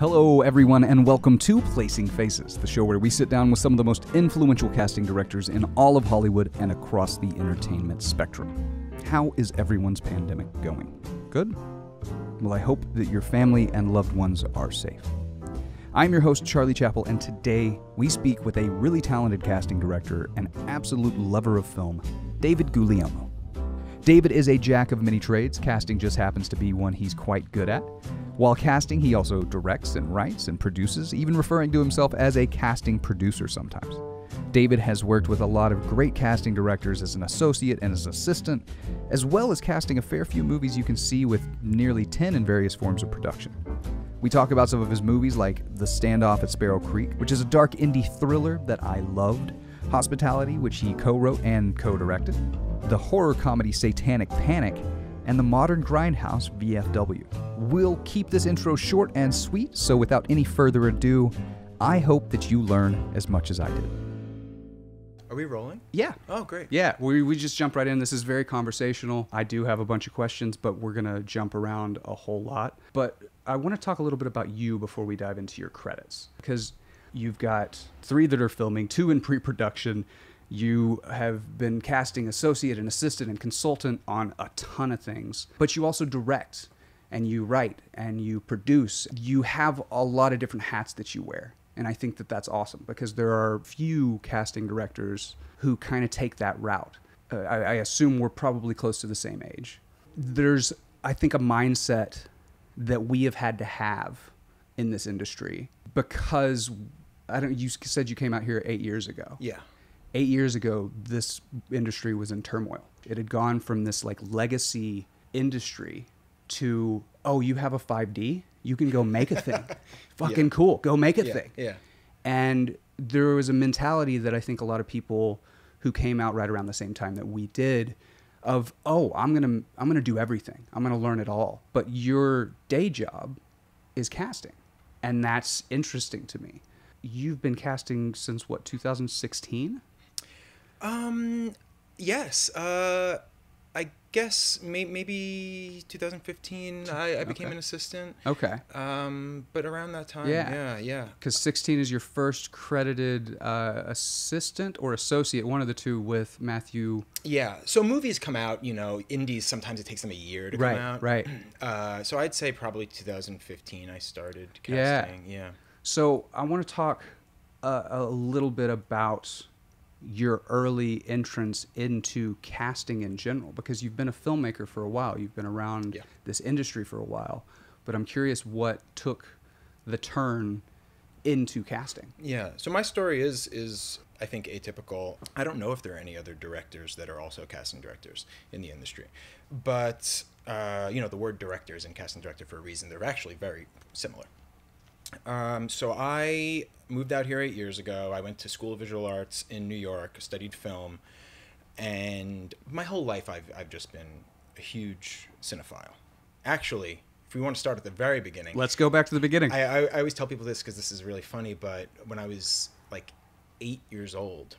Hello, everyone, and welcome to Placing Faces, the show where we sit down with some of the most influential casting directors in all of Hollywood and across the entertainment spectrum. How is everyone's pandemic going? Good? Well, I hope that your family and loved ones are safe. I'm your host, Charlie Chappell, and today we speak with a really talented casting director and absolute lover of film, David Guglielmo. David is a jack of many trades. Casting just happens to be one he's quite good at. While casting, he also directs and writes and produces, even referring to himself as a casting producer sometimes. David has worked with a lot of great casting directors as an associate and as assistant, as well as casting a fair few movies you can see with nearly 10 in various forms of production. We talk about some of his movies like The Standoff at Sparrow Creek, which is a dark indie thriller that I loved, Hospitality, which he co-wrote and co-directed, the horror comedy Satanic Panic, and the modern grindhouse VFW. We'll keep this intro short and sweet, so without any further ado, I hope that you learn as much as I did. Are we rolling? Yeah. Oh, great. Yeah, we just jump right in. This is very conversational. I do have a bunch of questions, but we're going to jump around a whole lot. But I want to talk a little bit about you before we dive into your credits, because you've got 3 that are filming, 2 in pre-production. You have been casting associate and assistant and consultant on a ton of things, but you also direct and you write and you produce. You have a lot of different hats that you wear. And I think that that's awesome because there are few casting directors who kind of take that route. I assume we're probably close to the same age. There's, I think, a mindset that we have had to have in this industry because, you said you came out here 8 years ago. Yeah. 8 years ago, this industry was in turmoil. It had gone from this like legacy industry to, oh, you have a 5D? You can go make a thing. Fucking cool. Go make a thing. Yeah. And there was a mentality that I think a lot of people who came out right around the same time that we did of, oh, I'm gonna do everything. I'm gonna learn it all. But your day job is casting. And that's interesting to me. You've been casting since what, 2016? Yes. I guess maybe 2015 I became an assistant. Okay. But around that time, yeah. Because 16 is your first credited assistant or associate, one of the two with Matthew. Yeah. So movies come out, indies, sometimes it takes them a year to come out. Right. So I'd say probably 2015 I started casting. Yeah. So I want to talk a little bit about your early entrance into casting in general, because you've been a filmmaker for a while. You've been around this industry for a while, but I'm curious what took the turn into casting. Yeah. So my story is I think atypical. I don't know if there are any other directors that are also casting directors in the industry, but the word director is in casting director for a reason. They're actually very similar. So I moved out here 8 years ago. I went to School of Visual Arts in New York, studied film, and my whole life I've just been a huge cinephile. Actually, if we want to start at the very beginning. Let's go back to the beginning. I always tell people this because this is really funny, but when I was like 8 years old,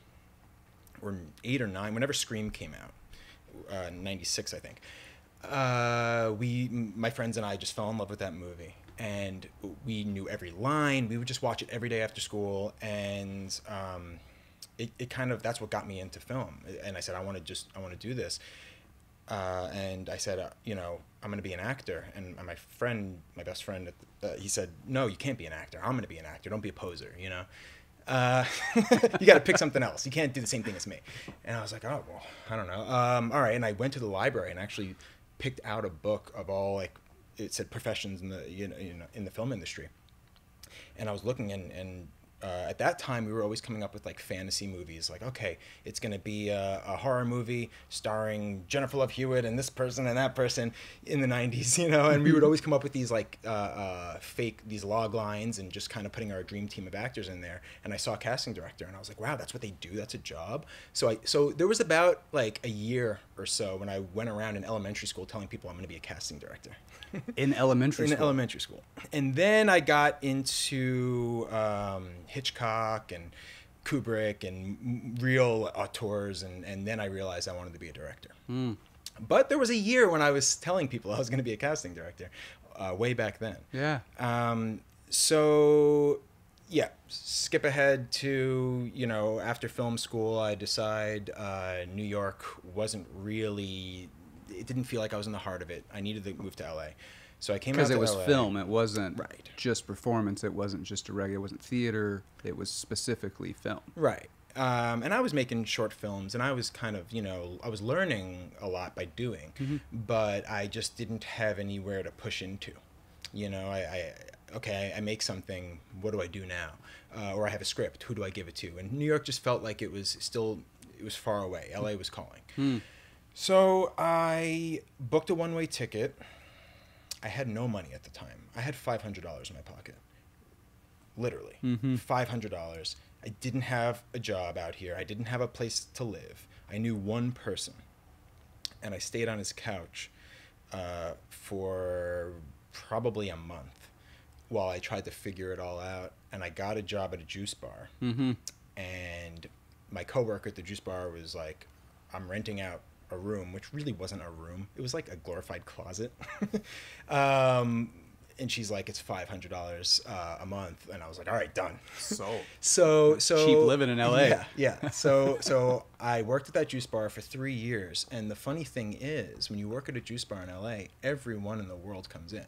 or 8 or 9, whenever Scream came out, 96 I think, my friends and I just fell in love with that movie. And we knew every line. We would just watch it every day after school, and it kind of, that's what got me into film. And I said, I want to do this. And I said, I'm going to be an actor. And my best friend, he said, no, you can't be an actor. I'm going to be an actor. Don't be a poser. You got to pick something else. You can't do the same thing as me. And I was like, oh, well, I don't know. All right. And I went to the library and actually picked out a book of all it said professions in the in the film industry, and I was looking and at that time we were always coming up with like fantasy movies, like, okay, it's going to be a horror movie starring Jennifer Love Hewitt and this person and that person in the 90s, and we would always come up with these like fake, these log lines, and just kind of putting our dream team of actors in there. And I saw a casting director and I was like, wow, that's what they do, that's a job. So there was about like a year or so when I went around in elementary school telling people I'm going to be a casting director. In elementary school? In elementary school. And then I got into Hitchcock and Kubrick and real auteurs, and then I realized I wanted to be a director. But there was a year when I was telling people I was going to be a casting director, way back then. Yeah. So yeah, skip ahead to, you know, after film school, I decide New York wasn't really, it didn't feel like I was in the heart of it. I needed to move to LA. So I came out to LA. Because it was film, it wasn't Right. just performance, it wasn't just a regular, it wasn't theater, it was specifically film. Right. And I was making short films, and I was kind of, you know, I was learning a lot by doing, but I just didn't have anywhere to push into. You know, I make something, what do I do now? Or I have a script, who do I give it to? And New York just felt like it was far away. LA was calling. So I booked a one-way ticket. I had no money at the time. I had $500 in my pocket. Literally. $500. I didn't have a job out here. I didn't have a place to live. I knew one person. And I stayed on his couch for probably a month while I tried to figure it all out. And I got a job at a juice bar. And my coworker at the juice bar was like, I'm renting out a room, which really wasn't a room. It was like a glorified closet. And she's like, it's $500 a month. And I was like, all right, done. So cheap living in LA. Yeah. So I worked at that juice bar for 3 years. And the funny thing is, when you work at a juice bar in LA, everyone in the world comes in.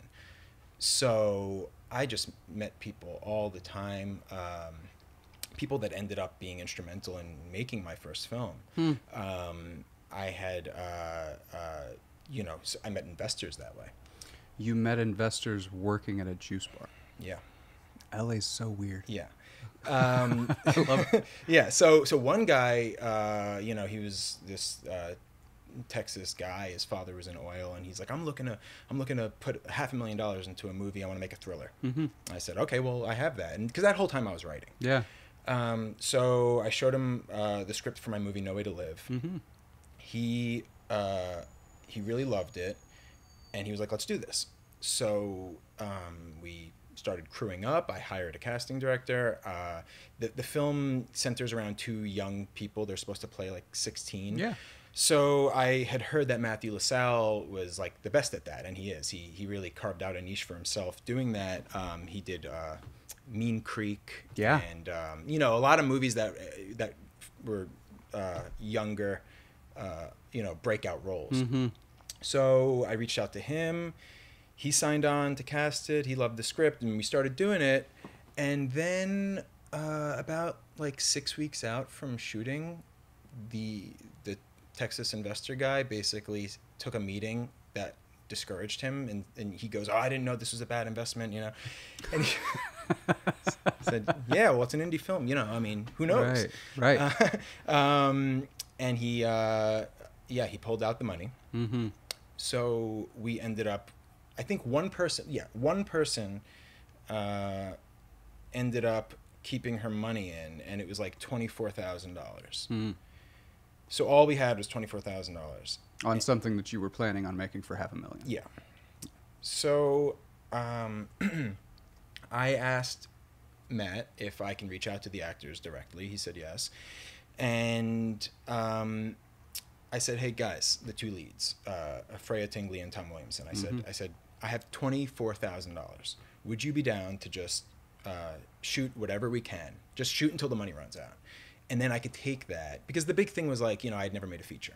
So I just met people all the time. People that ended up being instrumental in making my first film. I had, you know, so I met investors that way. You met investors working at a juice bar. Yeah. LA's so weird. Yeah. I love it. Yeah. So one guy, you know, he was this Texas guy. His father was in oil, and he's like, I'm looking to put $500,000 into a movie. I want to make a thriller. I said, okay, well, I have that, and because that whole time I was writing. Yeah. So I showed him the script for my movie No Way to Live. He really loved it, and he was like, let's do this. So we started crewing up. I hired a casting director. The film centers around two young people. They're supposed to play like 16. Yeah. So I had heard that Matthew LaSalle was like the best at that, and he is. He really carved out a niche for himself doing that. He did Mean Creek. Yeah. And you know, a lot of movies that were younger, you know, breakout roles. So I reached out to him. He signed on to cast it. He loved the script, and we started doing it. And then about like 6 weeks out from shooting, the Texas investor guy basically took a meeting that discouraged him, and he goes, oh, I didn't know this was a bad investment, you know. And he said, yeah, well, it's an indie film, you know, I mean, who knows? Right. And he pulled out the money. So we ended up, I think one person ended up keeping her money in, and it was like $24,000. So all we had was $24,000 on something that you were planning on making for $500,000. Yeah. So I asked Matt if I can reach out to the actors directly. He said yes. And I said, hey guys, the two leads, Freya Tingley and Tom Williamson. I said, I have $24,000. Would you be down to just shoot whatever we can? Just shoot until the money runs out. And then I could take that, because the big thing was like, you know, I'd never made a feature.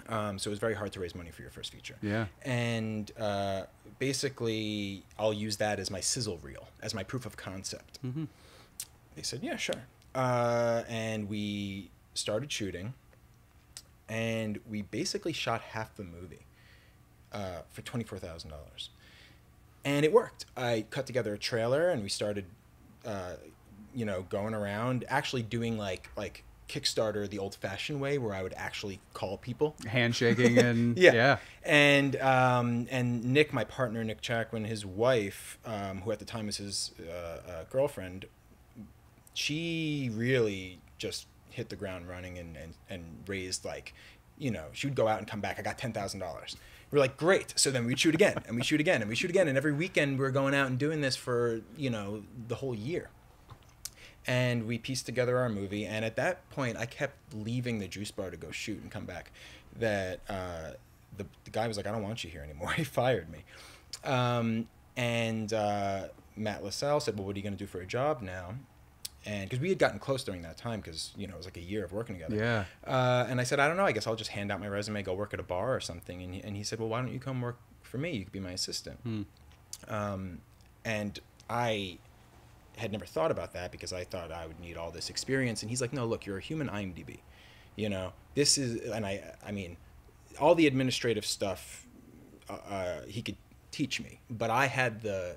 So it was very hard to raise money for your first feature. Yeah. And basically, I'll use that as my sizzle reel, as my proof of concept. They said, yeah, sure. And we started shooting, and we basically shot half the movie for $24,000. And it worked. I cut together a trailer, and we started, you know, going around, actually doing like Kickstarter the old-fashioned way, where I would actually call people, handshaking and yeah. And Nick, my partner, Nick Chakwan, his wife, who at the time was his girlfriend, she really just hit the ground running and raised, like, you know, she would go out and come back. I got $10,000. We're like, great. So then we'd shoot again, and we shoot again, and we shoot again, and every weekend we're going out and doing this for, you know, the whole year. And we pieced together our movie, and at that point, I kept leaving the juice bar to go shoot and come back. That the guy was like, I don't want you here anymore. He fired me. And Matt LaSalle said, well, what are you going to do for a job now? And because we had gotten close during that time, because it was like a year of working together. Yeah. And I said, I don't know. I guess I'll just hand out my resume, go work at a bar or something. And he said, well, why don't you come work for me? You could be my assistant. And I had never thought about that because I thought I would need all this experience. And he's like, no, look, you're a human IMDb. This is, and I mean, all the administrative stuff he could teach me, but I had the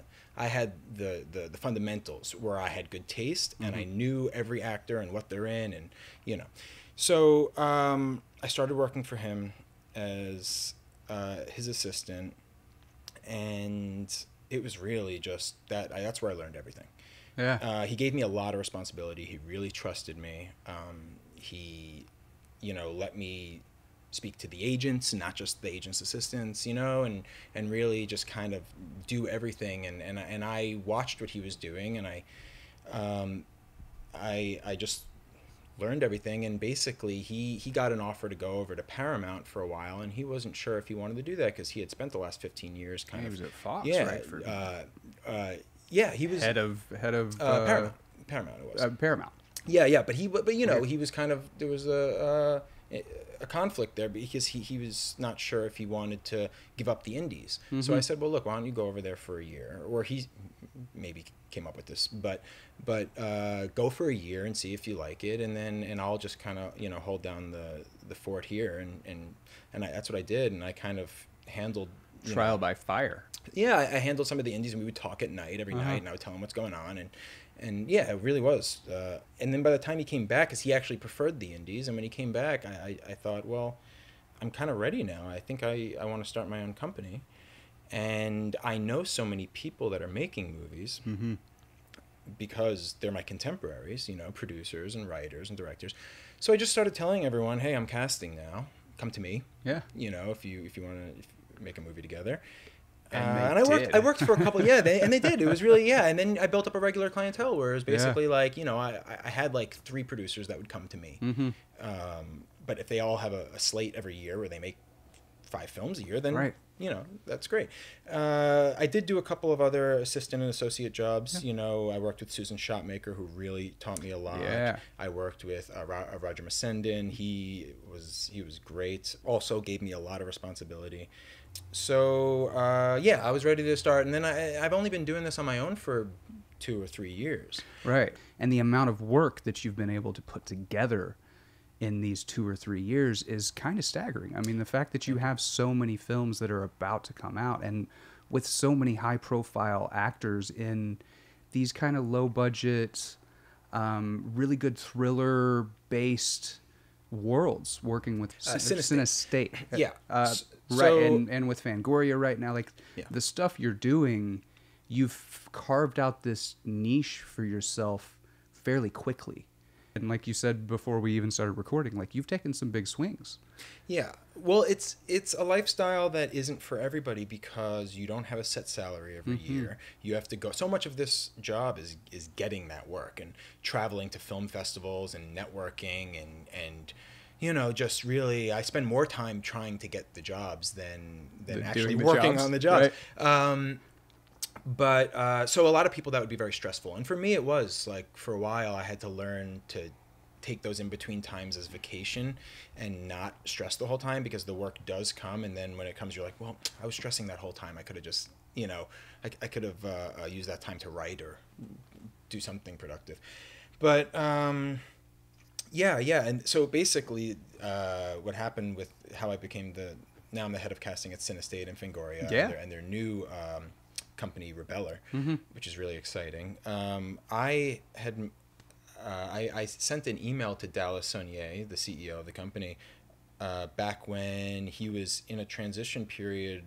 fundamentals where I had good taste and I knew every actor and what they're in, and so I started working for him as his assistant, and it was really just that's where I learned everything. Yeah. He gave me a lot of responsibility. He really trusted me. He let me speak to the agents, not just the agents' assistants, and really just kind of do everything. And I watched what he was doing, and I just learned everything. And basically, he got an offer to go over to Paramount for a while, and he wasn't sure if he wanted to do that because he had spent the last 15 years kind of. He was at Fox, yeah, right? Yeah, he was head of Paramount. Paramount it was. Paramount. Yeah, but he was kind of, there was a conflict there because he was not sure if he wanted to give up the indies. So I said, well, look, why don't you go over there for a year? Or he maybe came up with this, but go for a year and see if you like it, and I'll just kind of hold down the fort here, and that's what I did, and I kind of handled trial by fire. Yeah, I handled some of the indies, and we would talk at night every night, and I would tell him what's going on, and yeah, it really was. And then by the time he came back, because he actually preferred the indies, and when he came back, I thought, well, I'm kind of ready now. I think I want to start my own company. And I know so many people that are making movies because they're my contemporaries, producers and writers and directors. So I just started telling everyone, hey, I'm casting now. Come to me. Yeah. If you want to make a movie together. And I worked for a couple, and they did. It was really, and then I built up a regular clientele where it was basically like, I had like 3 producers that would come to me. But if they all have a slate every year where they make 5 films a year, then, that's great. I did do a couple of other assistant and associate jobs. I worked with Susan Shotmaker, who really taught me a lot. I worked with Roger Masendin. He was great. Also gave me a lot of responsibility. So I was ready to start, and then I've only been doing this on my own for 2 or 3 years. Right, and the amount of work that you've been able to put together in these 2 or 3 years is kind of staggering. I mean, the fact that you have so many films that are about to come out, and with so many high-profile actors in these kind of low-budget, really good thriller-based worlds, working with Cinestate. Right, and with Fangoria right now, like the stuff you're doing, you've carved out this niche for yourself fairly quickly. And like you said before we even started recording, like you've taken some big swings. Yeah, well, it's a lifestyle that isn't for everybody because you don't have a set salary every year. You have to go. So much of this job is getting that work and traveling to film festivals and networking and just really, I spend more time trying to get the jobs than actually working on the jobs. Right. But so a lot of people, that would be very stressful. And for me, it was like, for a while, I had to learn to take those in between times as vacation and not stress the whole time, because the work does come. And then when it comes, you're like, well, I was stressing that whole time. I could have just, I could have used that time to write or do something productive. But and so basically what happened with how I became now I'm the head of casting at Cinestate and Fangoria and their new company Rebeller, which is really exciting. I sent an email to Dallas Saunier, the CEO of the company, back when he was in a transition period.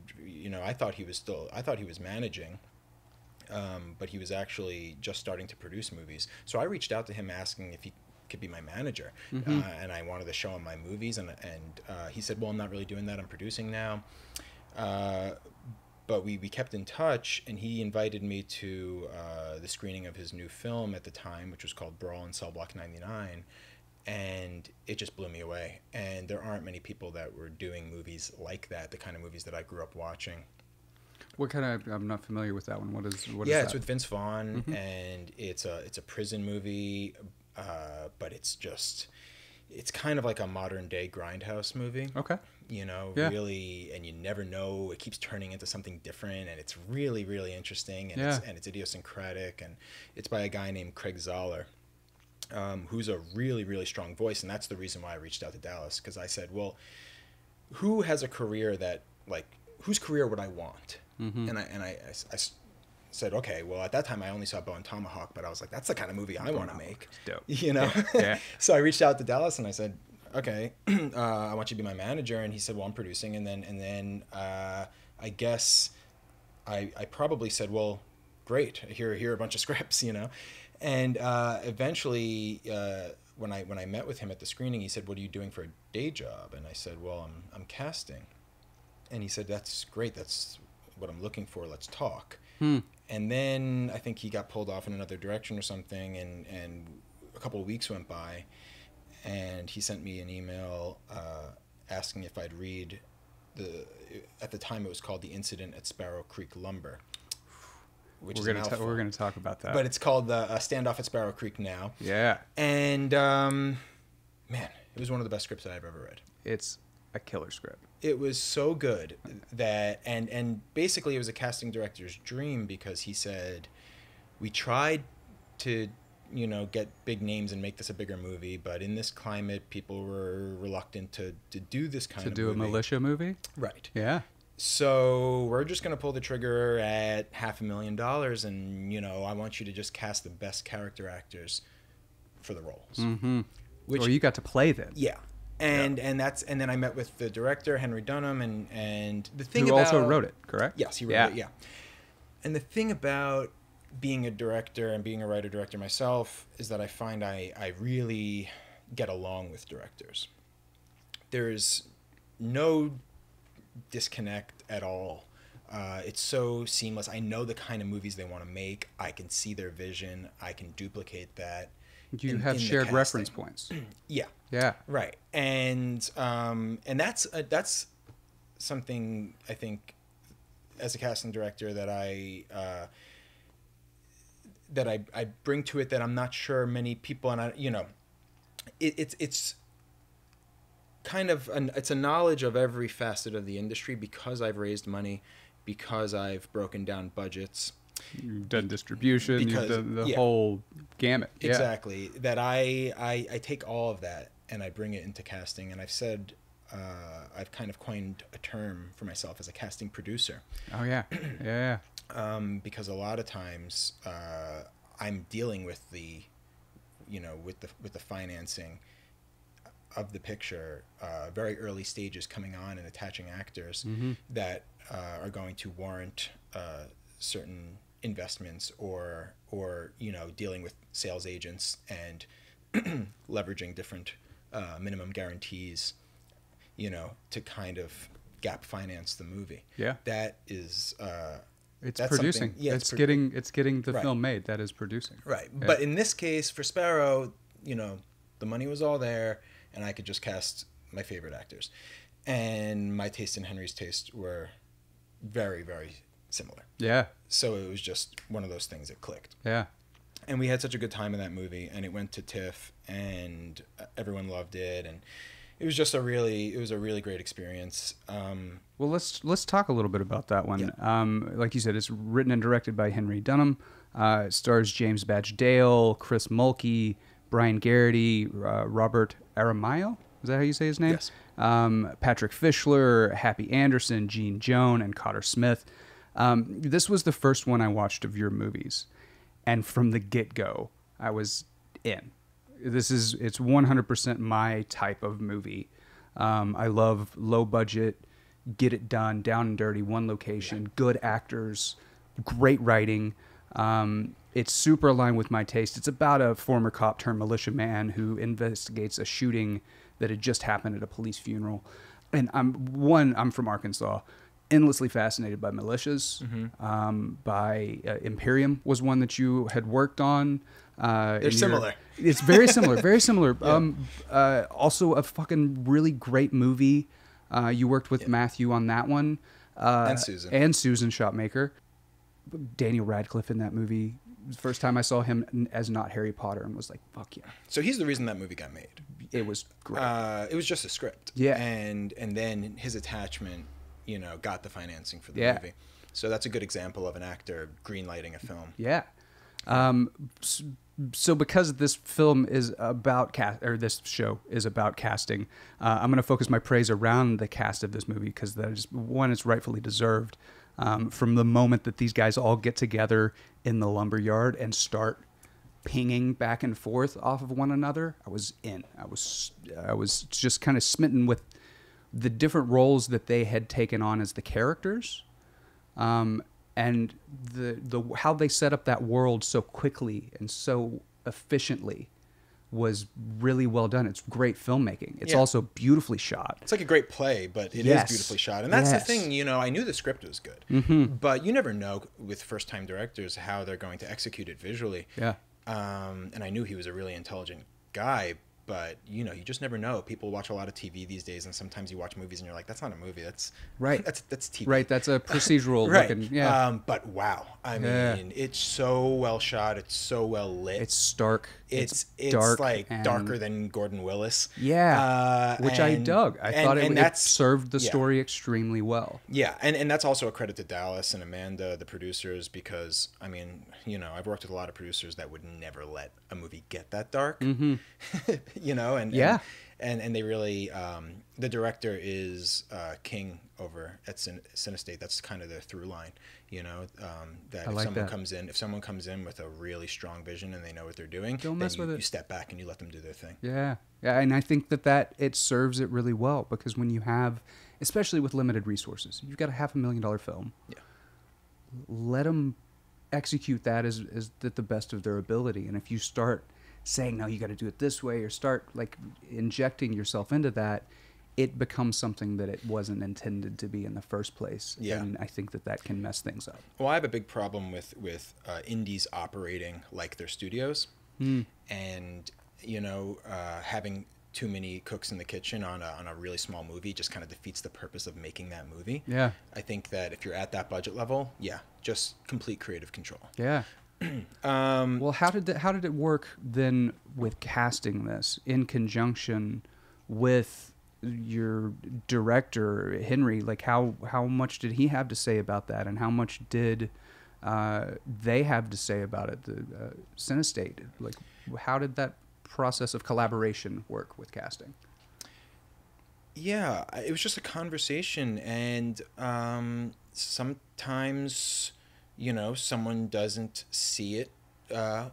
I thought he was managing, but he was actually just starting to produce movies. So I reached out to him asking if he could be my manager, and I wanted to show him my movies, and he said, well, I'm not really doing that, I'm producing now. But we kept in touch, and he invited me to the screening of his new film at the time, which was called Brawl in Cell Block 99, and it just blew me away. And there aren't many people that were doing movies like that, the kind of movies that I grew up watching. What kind of? I'm not familiar with that one. What is? What yeah, is it's that? with Vince Vaughn, and it's a prison movie, but it's kind of like a modern day grindhouse movie. Okay. You know, Yeah. really, and you never know. It keeps turning into something different, and it's really, really interesting, and Yeah. it's idiosyncratic, and it's by a guy named Craig Zoller, who's a really, really strong voice, and that's the reason why I reached out to Dallas, because I said, well, who has a career that, like, whose career would I want? And I said, okay, well, at that time I only saw Bone Tomahawk, but I was like, that's the kind of movie I want to make. Dope. You know? Yeah. So I reached out to Dallas and I said, okay, I want you to be my manager. And he said, well, I'm producing. And then I guess I probably said, well, great. Here are a bunch of scripts, you know? And eventually, when I met with him at the screening, he said, what are you doing for a day job? And I said, well, I'm casting. And he said, that's great. That's what I'm looking for. Let's talk. And then I think he got pulled off in another direction or something. And a couple of weeks went by. And he sent me an email asking if I'd read at the time it was called The Incident at Sparrow Creek Lumber. Which we're going to talk about that. But it's called Standoff at Sparrow Creek now. Yeah. And, man, it was one of the best scripts that I've ever read. It's a killer script. It was so good that, and basically it was a casting director's dream, because he said, we tried to, you know, get big names and make this a bigger movie, but in this climate, people were reluctant to do this kind of movie. To do a militia movie? Right. Yeah. So we're just going to pull the trigger at $500,000, and, you know, I want you to just cast the best character actors for the roles. Mm-hmm. Which, or you got to play them. Yeah. And then I met with the director, Henry Dunham, and the thing Who about... also wrote it, correct? Yes, he wrote it, yeah. And the thing about being a director and being a writer-director myself is that I find I really get along with directors. There's no disconnect at all. It's so seamless. I know the kind of movies they want to make. I can see their vision. I can duplicate that. You have shared reference points. Yeah. Yeah. Right. And that's something I think as a casting director that I bring to it that I'm not sure many people, and it's kind of it's a knowledge of every facet of the industry, because I've raised money, because I've broken down budgets. You've done distribution, you've done the whole gamut. Yeah. Exactly. That I take all of that and I bring it into casting. And I've said, I've kind of coined a term for myself as a casting producer. Oh, yeah. Yeah. Because a lot of times I'm dealing with the financing of the picture, very early stages coming on and attaching actors that are going to warrant certain investments, or dealing with sales agents and leveraging different minimum guarantees, to kind of gap finance the movie. Yeah, that is it's producing. Yeah, it's getting the film made. That is producing. Right, yeah. But in this case for Sparrow, the money was all there, and I could just cast my favorite actors, and my taste and Henry's taste were very, very similar. Yeah. So it was just one of those things that clicked. Yeah. And we had such a good time in that movie, and it went to TIFF, and everyone loved it, and it was just a really great experience. Well, let's talk a little bit about that one. Yeah. Like you said, it's written and directed by Henry Dunham. It stars James Badge Dale, Chris Mulkey, Brian Garrity, Robert Aramayo. Is that how you say his name? Yes. Patrick Fischler, Happy Anderson, Gene Joan, and Cotter Smith. This was the first one I watched of your movies, and from the get-go, I was in. It's 100% my type of movie. I love low budget, get it done, down and dirty, one location, good actors, great writing. It's super aligned with my taste. It's about a former cop turned militiaman who investigates a shooting that had just happened at a police funeral. And I'm from Arkansas, endlessly fascinated by militias. By Imperium was one that you had worked on. They're similar. It's very similar, very similar. Yeah. Also a fucking really great movie. You worked with Matthew on that one. And Susan Shopmaker. Daniel Radcliffe in that movie. The first time I saw him as not Harry Potter and was like, fuck yeah. So he's the reason that movie got made. It was great. It was just a script. Yeah. And then his attachment, got the financing for the movie. So that's a good example of an actor greenlighting a film. Yeah. So because this film is about this show is about casting, I'm going to focus my praise around the cast of this movie because that is one, it's rightfully deserved. From the moment that these guys all get together in the lumberyard and start pinging back and forth off of one another, I was in. I was just kind of smitten with the different roles that they had taken on as the characters, and the how they set up that world so quickly and so efficiently was really well done. It's great filmmaking. It's also beautifully shot. It's like a great play, but it is beautifully shot. And that's the thing, I knew the script was good, but you never know with first-time directors how they're going to execute it visually. Yeah. And I knew he was a really intelligent guy, but you just never know. People watch a lot of TV these days, and sometimes you watch movies and you're like, that's not a movie. That's TV. Right. That's a procedural right. looking. Yeah. But wow. I mean, it's so well shot. It's so well lit. It's stark. It's dark like darker than Gordon Willis. Yeah. Which I dug. I thought it served the story extremely well. Yeah. And that's also a credit to Dallas and Amanda, the producers, because I mean, I've worked with a lot of producers that would never let a movie get that dark. Mm-hmm. And they really, the director is King over at Cinestate. That's kind of their through line, that if someone comes in with a really strong vision and they know what they're doing, you step back and you let them do their thing. Yeah. Yeah. And I think that it serves it really well because when you have, especially with limited resources, you've got a $500,000 film. Yeah. Let them execute that as at the best of their ability. And if you start saying, no, you got to do it this way, or start like injecting yourself into that, it becomes something that it wasn't intended to be in the first place. Yeah. And I think that can mess things up. Well, I have a big problem with indies operating like their studios, and having too many cooks in the kitchen on a really small movie just kind of defeats the purpose of making that movie. Yeah. I think that if you're at that budget level, just complete creative control. Yeah. Well, how did it work then with casting this in conjunction with your director Henry? Like how much did he have to say about that, and how much did they have to say about it? The Cinestate, like how did that process of collaboration work with casting? Yeah, it was just a conversation, and sometimes someone doesn't see it. And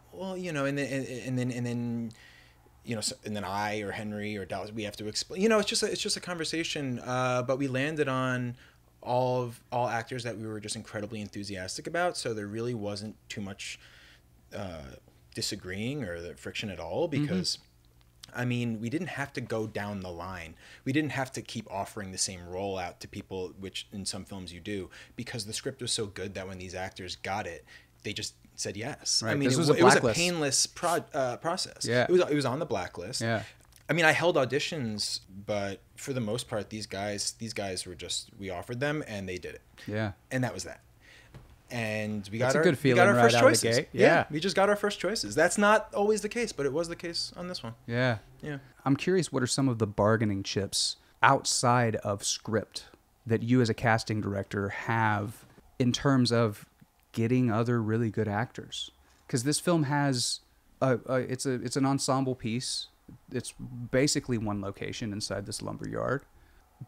then I or Henry or Dallas, we have to explain. It's just a conversation. But we landed on all actors that we were just incredibly enthusiastic about. So there really wasn't too much disagreeing or the friction at all because. I mean, we didn't have to go down the line. We didn't have to keep offering the same role out to people, which in some films you do, because the script was so good that when these actors got it, they just said yes. Right. I mean, it was a painless process. Yeah. It was on the blacklist. Yeah. I mean, I held auditions, but for the most part, these guys were we offered them and they did it. Yeah. And that was that. And we got our first choices. Out of the gate. Yeah, we just got our first choices. That's not always the case, but it was the case on this one. Yeah. Yeah. I'm curious, what are some of the bargaining chips outside of script that you as a casting director have in terms of getting other really good actors? Because this film has it's an ensemble piece. It's basically one location inside this lumberyard.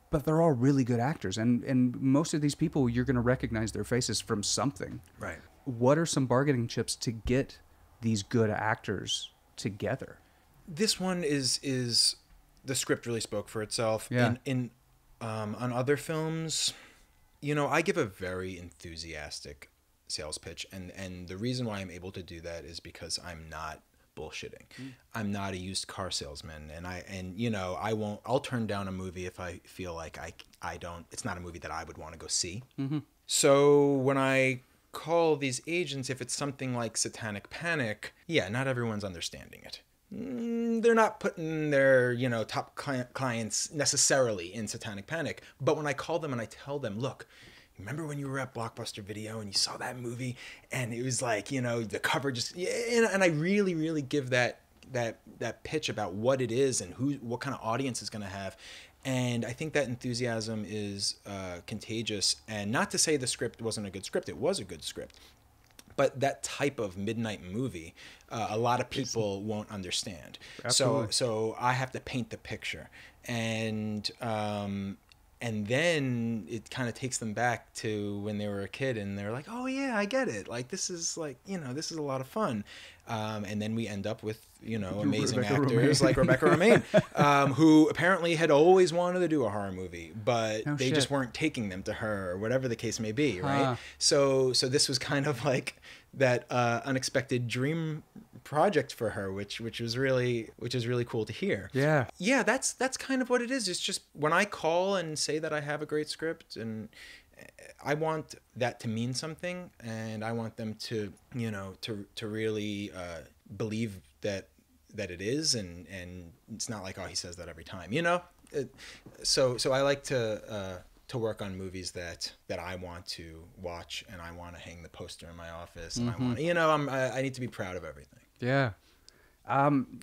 But they're all really good actors, and most of these people, you're going to recognize their faces from something. Right. What are some bargaining chips to get these good actors together? This one is the script really spoke for itself. Yeah. On other films, I give a very enthusiastic sales pitch, and the reason why I'm able to do that is because I'm not bullshitting. I'm not a used car salesman, I'll turn down a movie if I feel like it's not a movie that I would want to go see. Mm-hmm. So when I call these agents, if it's something like Satanic Panic, not everyone's understanding it. They're not putting their, top clients necessarily in Satanic Panic. But when I call them and I tell them, look, remember when you were at Blockbuster Video and you saw that movie and it was like, you know, the cover just, and I really, really give that pitch about what it is and what kind of audience it's going to have. And I think that enthusiasm is contagious. And not to say the script wasn't a good script, it was a good script. But that type of midnight movie, a lot of people won't understand. Absolutely. So I have to paint the picture, and then it kind of takes them back to when they were a kid, and they're like, "Oh yeah, I get it. Like this is like, you know, this is a lot of fun." And then we end up with, you know, amazing Rebecca actors Romijn. like Rebecca Romijn, who apparently had always wanted to do a horror movie, but Oh, they shit. just weren't taking them to her, or whatever the case may be, right? Huh. So this was kind of like that unexpected dream project for her, which is really cool to hear. Yeah. That's kind of what it is. It's just when I call and say that I have a great script, and I want that to mean something, and I want them to, you know, to really believe that it is, and it's not like, oh, he says that every time, you know. So I like to work on movies that I want to watch, and I want to hang the poster in my office, and I want, you know, I need to be proud of everything. Yeah.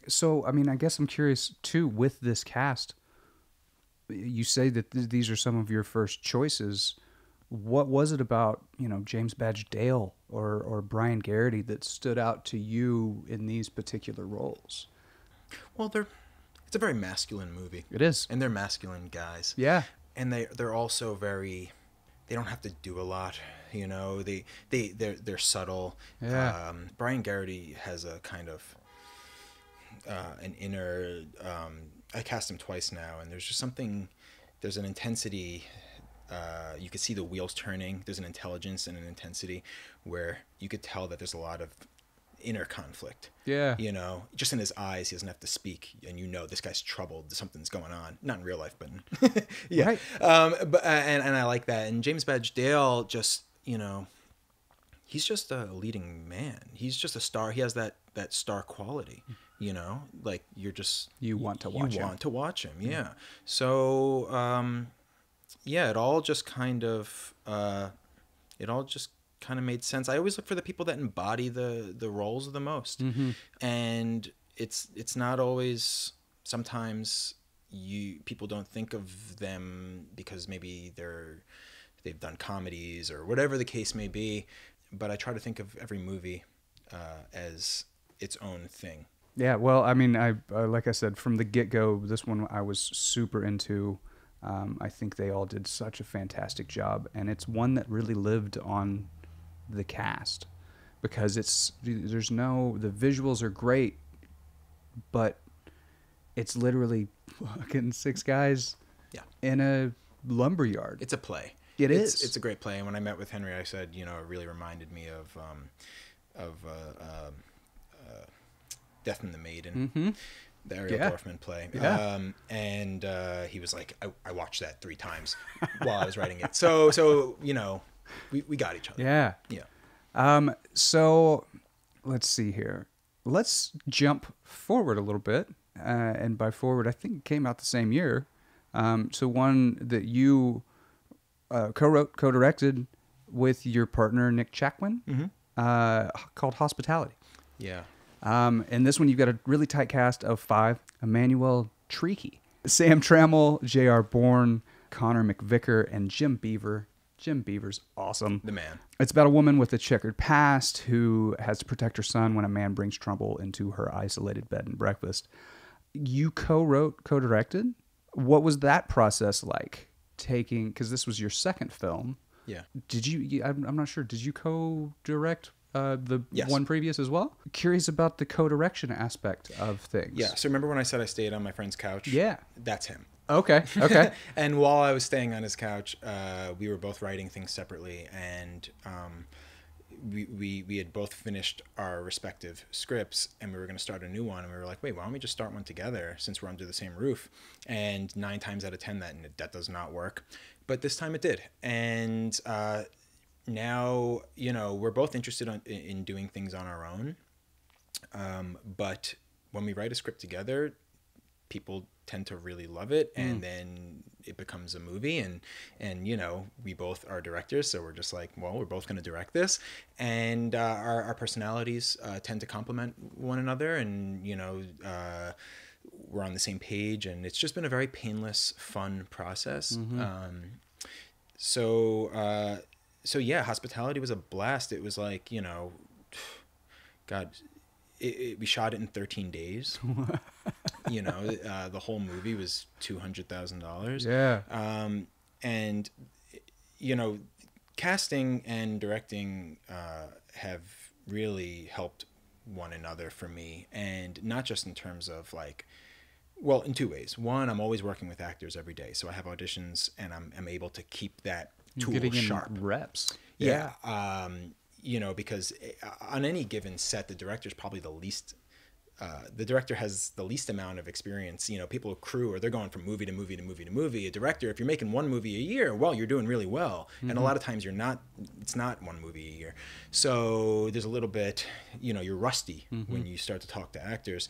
So, I mean, I guess I'm curious too, with this cast, you say that these are some of your first choices. What was it about, you know, James Badge Dale or Brian Garrity that stood out to you in these particular roles? Well, it's a very masculine movie. It is. And they're masculine guys. Yeah. And they're also they don't have to do a lot, you know. They're subtle. Yeah. Brian Garrity has a kind of an inner. I cast him twice now, and there's just something. There's an intensity. You could see the wheels turning. There's an intelligence and an intensity where you could tell that there's a lot of inner conflict. Yeah. You know, just in his eyes, he doesn't have to speak, and you know this guy's troubled. Something's going on. Not in real life, but yeah. Right. But I like that. And James Badge Dale, just, you know, he's just a leading man. He's just a star. He has that star quality. You know, like you want to watch him. Yeah. So yeah, it all just kind of made sense. I always look for the people that embody the roles the most. And it's not always, sometimes people don't think of them because maybe they've done comedies or whatever the case may be, but I try to think of every movie as its own thing. Yeah, well, I mean, I like I said, from the get-go, this one I was super into. I think they all did such a fantastic job, and it's one that really lived on the cast, because the visuals are great, but it's literally fucking 6 guys in a lumberyard. It's a play. It's a great play. And when I met with Henry, I said, you know, it really reminded me of Death and the Maiden, the Ariel Dorfman play. Yeah. And he was like, I watched that 3 times while I was writing it. So you know, we got each other. Yeah. Yeah. So let's see here. Let's jump forward a little bit. And by forward, I think it came out the same year. So one that you co-wrote, co-directed with your partner, Nick Chakwin, called Hospitality. Yeah. And this one, you've got a really tight cast of 5. Emmanuel Tricky, Sam Trammell, J.R. Bourne, Connor McVicker, and Jim Beaver. Jim Beaver's awesome. The man. It's about a woman with a checkered past who has to protect her son when a man brings trouble into her isolated bed and breakfast. You co-wrote, co-directed. What was that process like? Because this was your second film. Yeah. Did you? I'm not sure. Did you co-direct the Yes. one previous as well? Curious about the co-direction aspect of things. Yeah. So remember when I said I stayed on my friend's couch? Yeah. That's him. Okay. And while I was staying on his couch, we were both writing things separately, and we had both finished our respective scripts, and we were going to start a new one, and we were like, wait, why don't we just start one together since we're under the same roof? And 9 times out of 10 that does not work, but this time it did. And now, you know, we're both interested in doing things on our own, but when we write a script together, people tend to really love it, and then it becomes a movie, and you know, we both are directors, so we're just like, well, we're both going to direct this, and our personalities tend to complement one another, and you know, we're on the same page, and it's just been a very painless, fun process. So yeah, Hospitality was a blast. It was like, you know, God, we shot it in 13 days. You know, the whole movie was $200,000. Yeah. And, you know, casting and directing have really helped one another for me. And not just in terms of like, well, in two ways. One, I'm always working with actors every day. So I have auditions, and I'm able to keep that tool Getting sharp. in reps. Yeah. You know, because on any given set, the director's probably the least, the director has the least amount of experience. You know, people crew, or they're going from movie to movie to movie to movie. A director, if you're making one movie a year, well, you're doing really well. And a lot of times you're not, it's not one movie a year. So there's a little bit, you know, you're rusty when you start to talk to actors.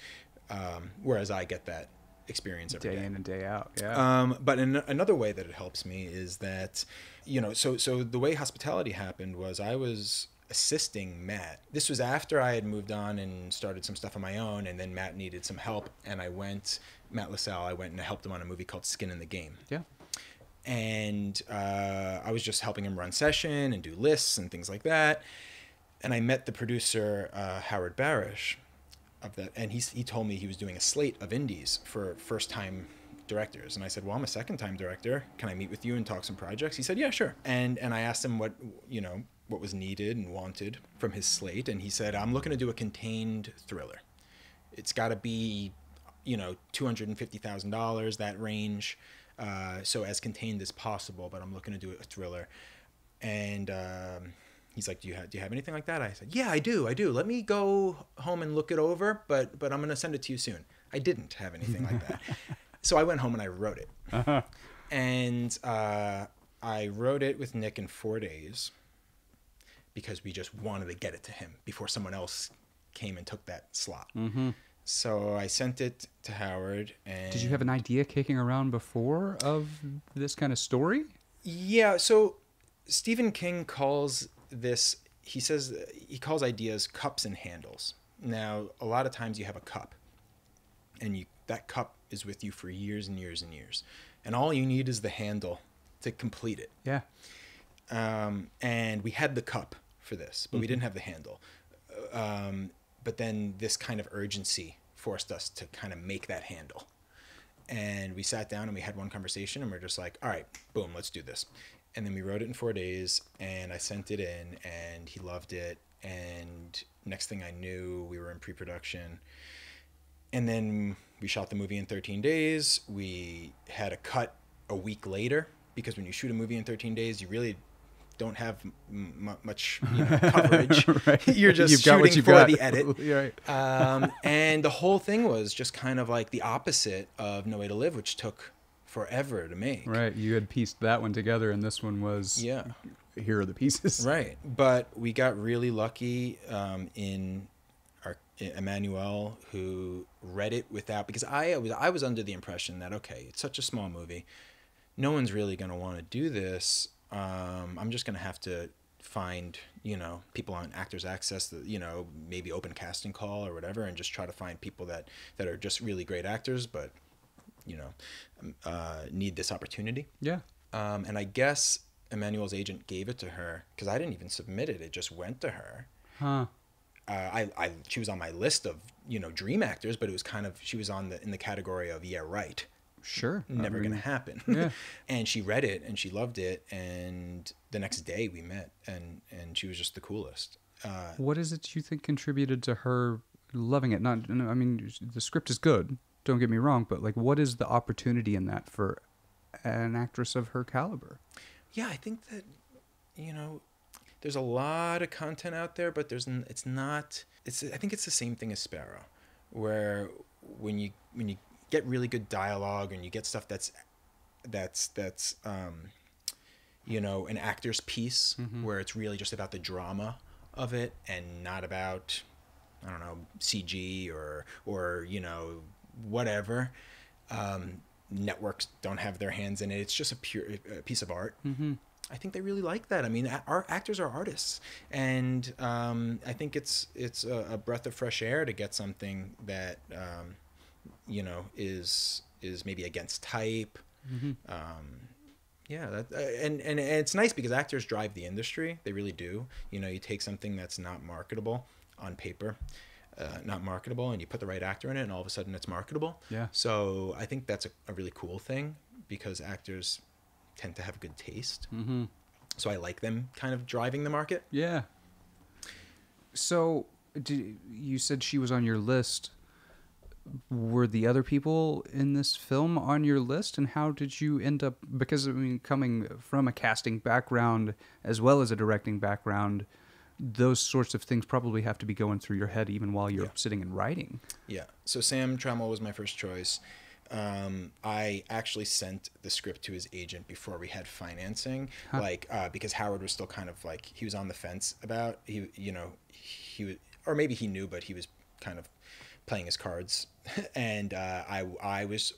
Whereas I get that experience every day. Day in and day out. Yeah. But another way that it helps me is that, you know, so the way Hospitality happened was I was assisting Matt. This was after I had moved on and started some stuff on my own, and then Matt needed some help, and Matt LaSalle, I went and I helped him on a movie called Skin in the Game. Yeah. And I was just helping him run session and do lists and things like that. And I met the producer, Howard Barish, of that, and he told me he was doing a slate of indies for first-time directors, and I said, well, I'm a second-time director. Can I meet with you and talk some projects? He said, yeah, sure. And I asked him what was needed and wanted from his slate, and he said, I'm looking to do a contained thriller. It's got to be, you know, $250,000, that range, so as contained as possible, but I'm looking to do a thriller. And he's like, do you have anything like that? I said, yeah, I do. Let me go home and look it over, but I'm going to send it to you soon. I didn't have anything like that. So I went home and I wrote it. And I wrote it with Nick in 4 days because we just wanted to get it to him before someone else came and took that slot. So I sent it to Howard. And Did you have an idea kicking around before of this kind of story? Yeah, so Stephen King calls this, he says, he calls ideas cups and handles. Now, a lot of times you have a cup, and that cup is with you for years and years and years, and all you need is the handle to complete it. Yeah. And we had the cup for this, but we didn't have the handle. But then this kind of urgency forced us to kind of make that handle. And we sat down and we had one conversation, and we're just like, all right, boom, let's do this. And then we wrote it in 4 days, and I sent it in, and he loved it. And next thing I knew, we were in pre-production. And then we shot the movie in 13 days. We had a cut a week later, because when you shoot a movie in 13 days, you really don't have much coverage. Right. You're just You've got what shooting you've for got. the edit. Right. And the whole thing was just kind of like the opposite of No Way to Live, which took forever to make. Right. You had pieced that one together, and this one was, here are the pieces. Right. But we got really lucky in Emmanuel, who read it without, because I was under the impression that, okay, it's such a small movie, no one's really going to want to do this. I'm just going to have to find, people on Actors Access that, maybe open casting call or whatever, and just try to find people that are just really great actors, but, need this opportunity. Yeah. And I guess Emmanuel's agent gave it to her, because I didn't even submit it. It just went to her. Huh. She was on my list of, dream actors, but it was kind of, she was in the category of, yeah, right. Sure. Never going to happen. Yeah. And she read it and she loved it. And the next day we met, and she was just the coolest. What is it you think contributed to her loving it? The script is good, don't get me wrong, but like, what is the opportunity in that for an actress of her caliber? Yeah, I think that, there's a lot of content out there, but I think it's the same thing as Sparrow, where when you get really good dialogue and you get stuff that's an actor's piece, where it's really just about the drama of it and not about, I don't know, CG or whatever. Networks don't have their hands in it. It's just a piece of art. I think they really like that. I mean, our actors are artists, and I think it's a breath of fresh air to get something that is maybe against type. Yeah, and it's nice because actors drive the industry. They really do. You take something that's not marketable on paper, not marketable, and you put the right actor in it, and all of a sudden it's marketable. Yeah. So I think that's a really cool thing because actors tend to have good taste. So I like them kind of driving the market. Yeah. So you said she was on your list. Were the other people in this film on your list, and how did you end up? Because I mean, coming from a casting background as well as a directing background, those sorts of things probably have to be going through your head even while you're sitting and writing. Yeah. So Sam Trammell was my first choice. I actually sent the script to his agent before we had financing, because Howard was still kind of like, he was on the fence about, he was, or maybe he knew, but he was kind of playing his cards. And I was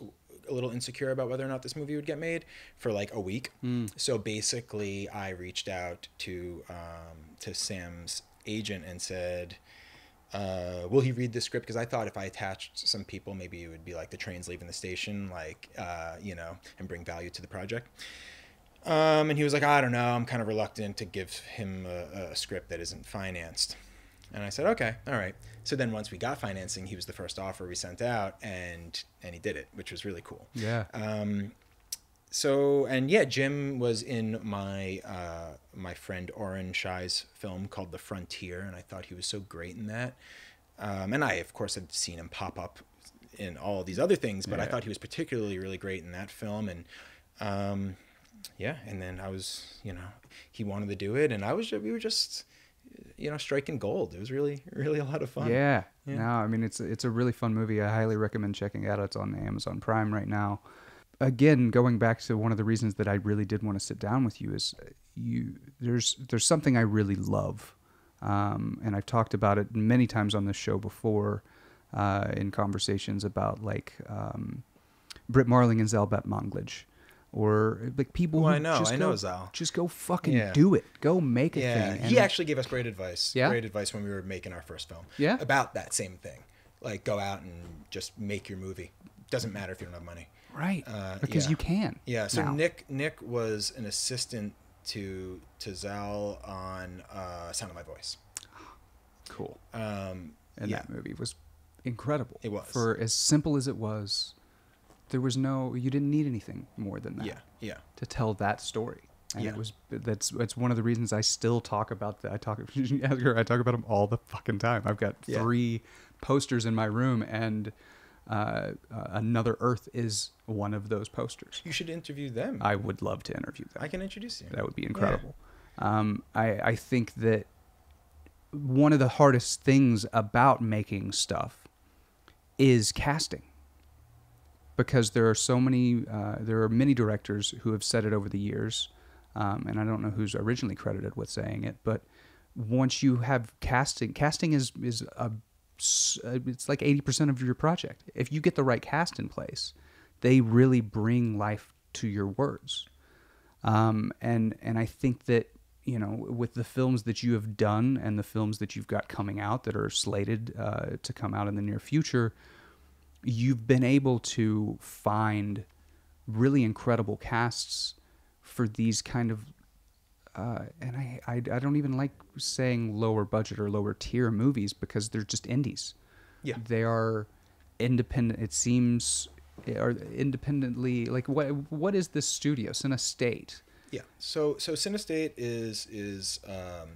a little insecure about whether or not this movie would get made for like a week. So basically I reached out to Sam's agent and said, will he read the script? Because I thought if I attached some people, maybe it would be like the trains leaving the station, and bring value to the project. And he was like, I don't know, I'm kind of reluctant to give him a script that isn't financed. And I said, okay, all right. So then once we got financing, he was the first offer we sent out, and he did it, which was really cool. Yeah. Jim was in my my friend Oren Shai's film called The Frontier, and I thought he was so great in that. And I, of course, had seen him pop up in all these other things, but I thought he was particularly really great in that film. And and then I was, he wanted to do it, and we were just, striking gold. It was really, really a lot of fun. Yeah. No, I mean, it's a really fun movie. I highly recommend checking it out. It's on Amazon Prime right now. Again, going back to one of the reasons that I really did want to sit down with you is there's something I really love. And I've talked about it many times on this show before, in conversations about Britt Marling and Zelbet Monglage. Or like people who Zal. Just go fucking do it. Go make a thing. He actually gave us great advice. Yeah? Great advice when we were making our first film. Yeah? About that same thing. Like, go out and just make your movie. Doesn't matter if you don't have money. Right. Because you can. Yeah. So now. Nick was an assistant to Zal on Sound of My Voice. Cool. That movie was incredible. It was. For as simple as it was, you didn't need anything more than that. Yeah. To tell that story. And that's one of the reasons I still talk about that. I talk about them all the fucking time. I've got 3 posters in my room, and Another Earth is one of those posters. You should interview them. I would love to interview them. I can introduce you. That would be incredible. Yeah. I think that one of the hardest things about making stuff is casting. Because there are many directors who have said it over the years, and I don't know who's originally credited with saying it, but once you have casting is it's like 80% of your project. If you get the right cast in place, they really bring life to your words. And I think that, with the films that you have done and the films that you've got coming out that are slated to come out in the near future, you've been able to find really incredible casts for these kind of, and I don't even like saying lower budget or lower tier movies because they're just indies. Yeah. They are independent. It seems, are independently, like what is this studio? Cinestate. Yeah. So Cinestate is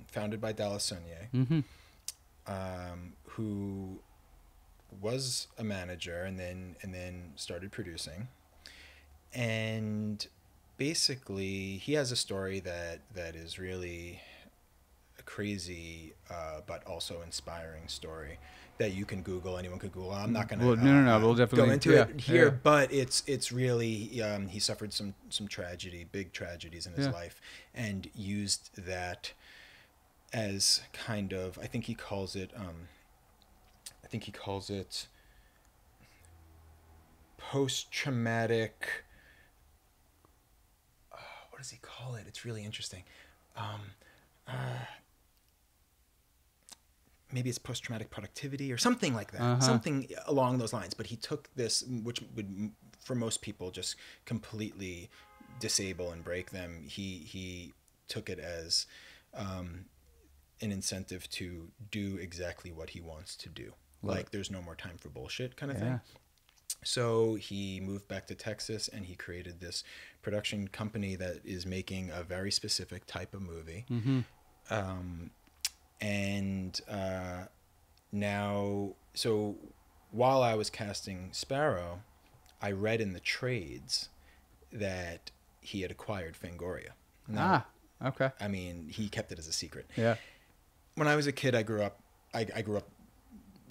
founded by Dallas Sonier, who was a manager and then started producing, and basically he has a story that is really a crazy but also inspiring story that you can Google. Anyone could Google. I'm not gonna we'll definitely go into it here, but it's really he suffered some big tragedies in his life, and used that as kind of, I think he calls it post-traumatic. What does he call it? It's really interesting. Maybe it's post-traumatic productivity or something like that, something along those lines. But he took this, which would, for most people, just completely disable and break them. He took it as an incentive to do exactly what he wants to do. Like, there's no more time for bullshit kind of thing. So he moved back to Texas and he created this production company that is making a very specific type of movie. Now, so while I was casting Sparrow, I read in the trades that he had acquired Fangoria. Now, okay. I mean, he kept it as a secret. Yeah. When I was a kid, I grew up,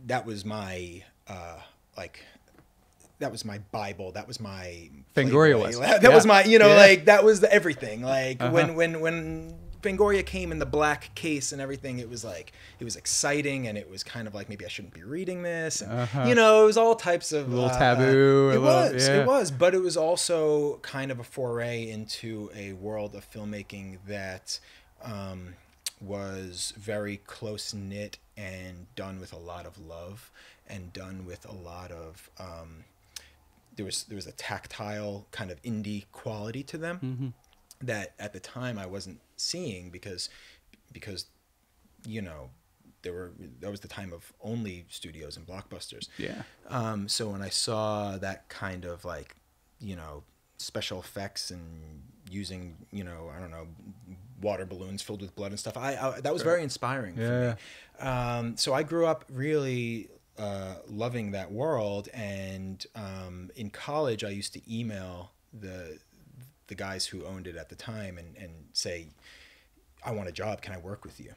that was my, that was my Bible. That was my Fangoria Playboy. was. That was my, like, that was everything. Like when Fangoria came in the black case and everything, it was like, it was exciting, and it was kind of like, maybe I shouldn't be reading this. And, it was all types of a little taboo. It was, but it was also kind of a foray into a world of filmmaking that was very close knit and done with a lot of love and done with a lot of there was a tactile kind of indie quality to them that at the time I wasn't seeing because that was the time of only studios and blockbusters. So when I saw that kind of like, special effects and using, I don't know, water balloons filled with blood and stuff, I that was very inspiring for me. So I grew up really loving that world, and in college I used to email the guys who owned it at the time and say, I want a job, can I work with you?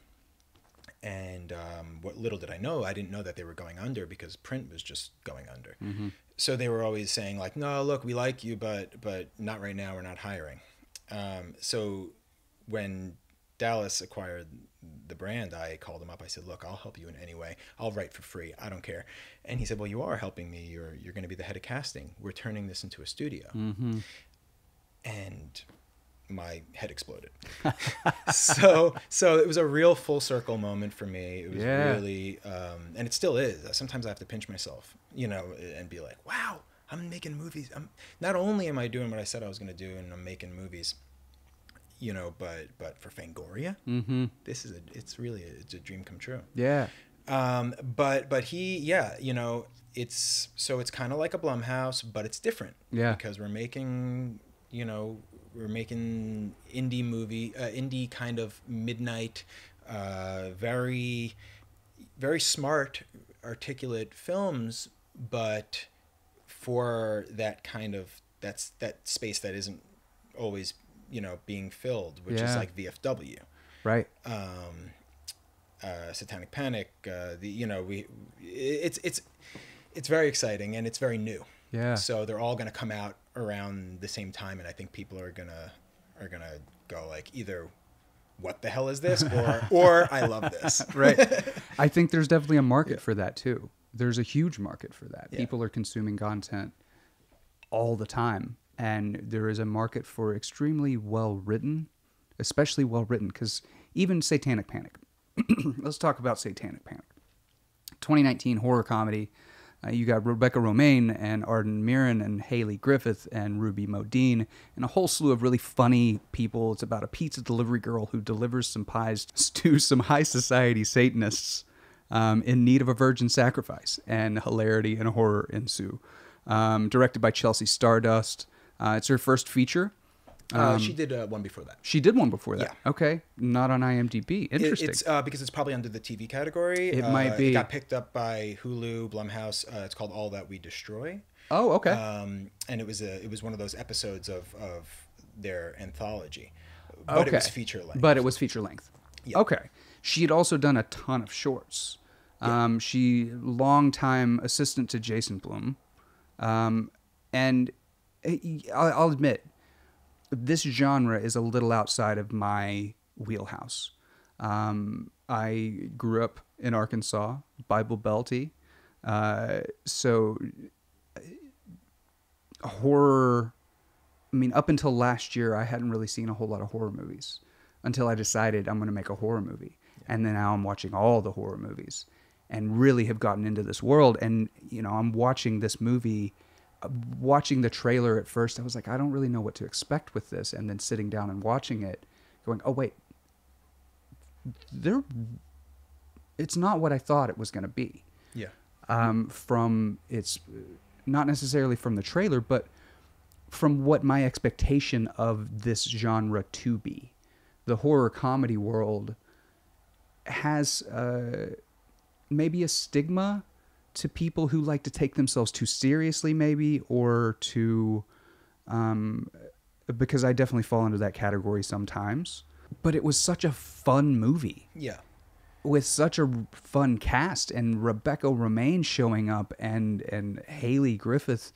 And what little did I know, I didn't know that they were going under, because print was just going under. So they were always saying like, no, look, we like you, but not right now, we're not hiring. So when Dallas acquired the brand, I called him up. I said, look, I'll help you in any way. I'll write for free. I don't care. And he said, well, you are helping me. You're going to be the head of casting. We're turning this into a studio. And my head exploded. So it was a real full circle moment for me. It was really, and it still is. Sometimes I have to pinch myself, and be like, wow, I'm making movies. Not only am I doing what I said I was going to do, and I'm making movies, but for Fangoria, it's a dream come true. But he, it's kind of like a Blumhouse, but it's different. Because we're making indie movie, indie kind of midnight, very, very smart, articulate films, but for that kind of, that space that isn't always, being filled, which is like VFW. Right. Satanic Panic, it's very exciting, and it's very new. So they're all going to come out around the same time, and I think people are gonna go like, either what the hell is this, or I love this. Right. I think there's definitely a market for that too. There's a huge market for that. People are consuming content all the time, and there is a market for extremely well written, especially well written, because even Satanic Panic. Let's talk about Satanic Panic. 2019 horror comedy. You got Rebecca Romaine and Arden Mirren and Haley Griffith and Ruby Modine and a whole slew of really funny people. It's about a pizza delivery girl who delivers some pies to some high society Satanists in need of a virgin sacrifice, and hilarity and horror ensue. Directed by Chelsea Stardust. It's her first feature. She did one before that. She did one before that. Yeah. Okay. Not on IMDb. Interesting. It's because it's probably under the TV category. It might be. It got picked up by Hulu, Blumhouse. It's called All That We Destroy. Oh, okay. And it was one of those episodes of their anthology. But it was feature length. Yeah. Okay. She had also done a ton of shorts. She longtime assistant to Jason Blum. And I'll admit, this genre is a little outside of my wheelhouse. I grew up in Arkansas, Bible Belty. So horror. I mean, up until last year, I hadn't really seen a whole lot of horror movies until I decided I'm going to make a horror movie. And then now I'm watching all the horror movies and really have gotten into this world. And, you know, I'm watching this movie, watching the trailer at first. I was like, I don't really know what to expect with this. And then sitting down and watching it going, oh, wait, it's not what I thought it was going to be. Yeah. From it's not necessarily from the trailer, but from what my expectation of this genre to be. The horror comedy world has maybe a stigma to people who like to take themselves too seriously, maybe, or to because I definitely fall into that category sometimes. But it was such a fun movie. Yeah. With such a fun cast, and Rebecca Romaine showing up, and Haley Griffith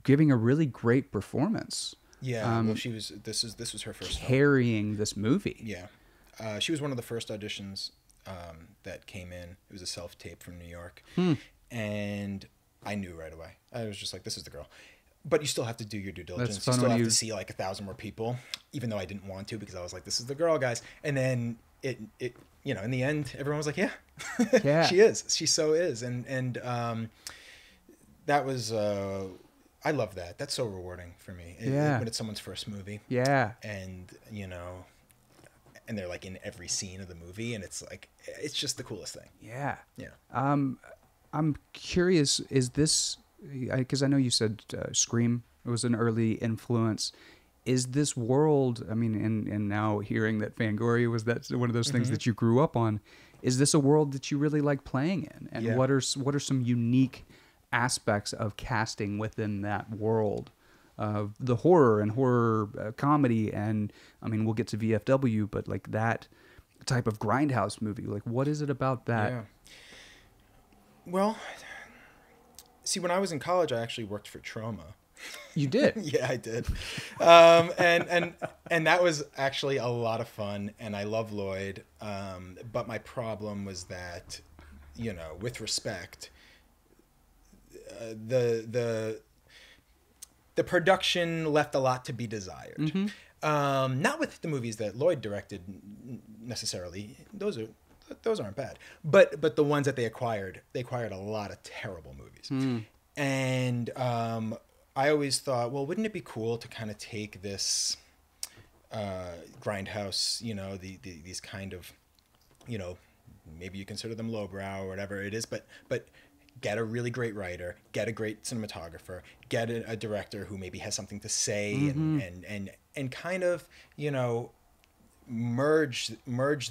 giving a really great performance. Yeah, well, she was. This was her first carrying this movie. Yeah, she was one of the first auditions that came in. It was a self-tape from New York, and I knew right away. I was just like, "This is the girl." But you still have to do your due diligence. You still have to see like 1,000 more people, even though I didn't want to, because I was like, "This is the girl, guys." And then it you know, in the end, everyone was like, "Yeah, yeah, she is. She so is." And that was. I love that. That's so rewarding for me. When it's someone's first movie. Yeah. And, you know, and they're like in every scene of the movie, and it's like, it's just the coolest thing. Yeah. Yeah. I'm curious, is this, because I know you said Scream was an early influence. Is this world, I mean, and now hearing that Fangoria was one of those things that you grew up on, is this a world that you really like playing in? And what are some unique aspects of casting within that world of the horror and horror comedy? And I mean, we'll get to VFW, but like that type of grindhouse movie, like what is it about that? Yeah. Well, see, when I was in college, I actually worked for Trauma. You did? Yeah, I did. And that was actually a lot of fun, and I love Lloyd. But my problem was that, you know, with respect, the production left a lot to be desired. Not with the movies that Lloyd directed necessarily. Those aren't bad. But the ones that they acquired a lot of terrible movies. And I always thought, well, wouldn't it be cool to kind of take this grindhouse, you know, these kind of, you know, maybe you consider them lowbrow or whatever it is, but get a really great writer, get a great cinematographer, get a director who maybe has something to say, and kind of, you know, merge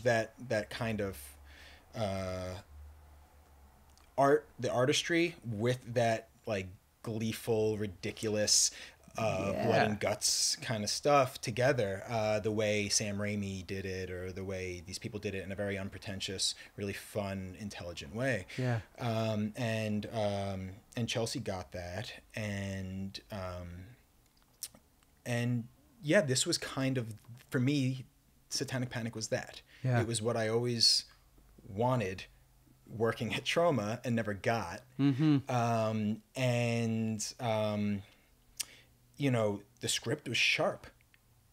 that kind of the artistry with that like gleeful, ridiculous, blood and guts kind of stuff together, the way Sam Raimi did it, or the way these people did it in a very unpretentious, really fun, intelligent way. Yeah. And Chelsea got that, and yeah, this was kind of, for me, Satanic Panic was that. Yeah. It was what I always wanted working at Trauma and never got. You know, the script was sharp.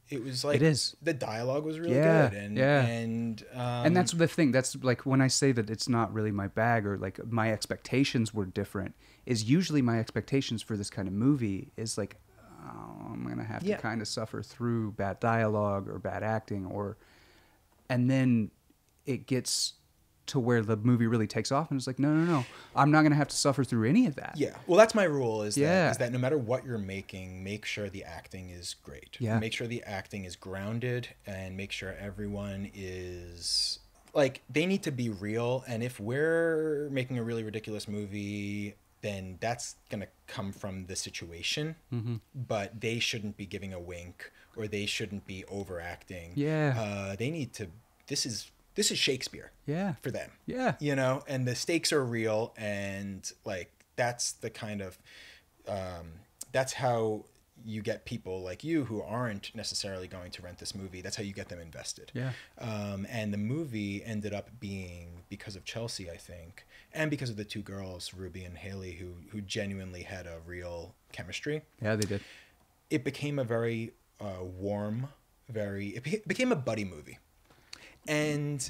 It was like, the dialogue was really good. And that's the thing. That's like when I say that it's not really my bag, or like my expectations were different, is usually my expectations for this kind of movie is like, oh, I'm going to have to kind of suffer through bad dialogue or bad acting, and then it gets to where the movie really takes off, and it's like, no, I'm not going to have to suffer through any of that. Yeah. Well, that's my rule, is that no matter what you're making, make sure the acting is great. Yeah. Make sure the acting is grounded, and make sure everyone is, like, they need to be real. And if we're making a really ridiculous movie, then that's going to come from the situation. But they shouldn't be giving a wink, or they shouldn't be overacting. Yeah. They need to, this is Shakespeare for them. Yeah. You know, and the stakes are real, and like that's the kind of that's how you get people like you who aren't necessarily going to rent this movie. That's how you get them invested. Yeah. And the movie ended up being, because of Chelsea, I think, and because of the two girls, Ruby and Haley, who genuinely had a real chemistry. Yeah, they did. It became a very warm, it became a buddy movie. And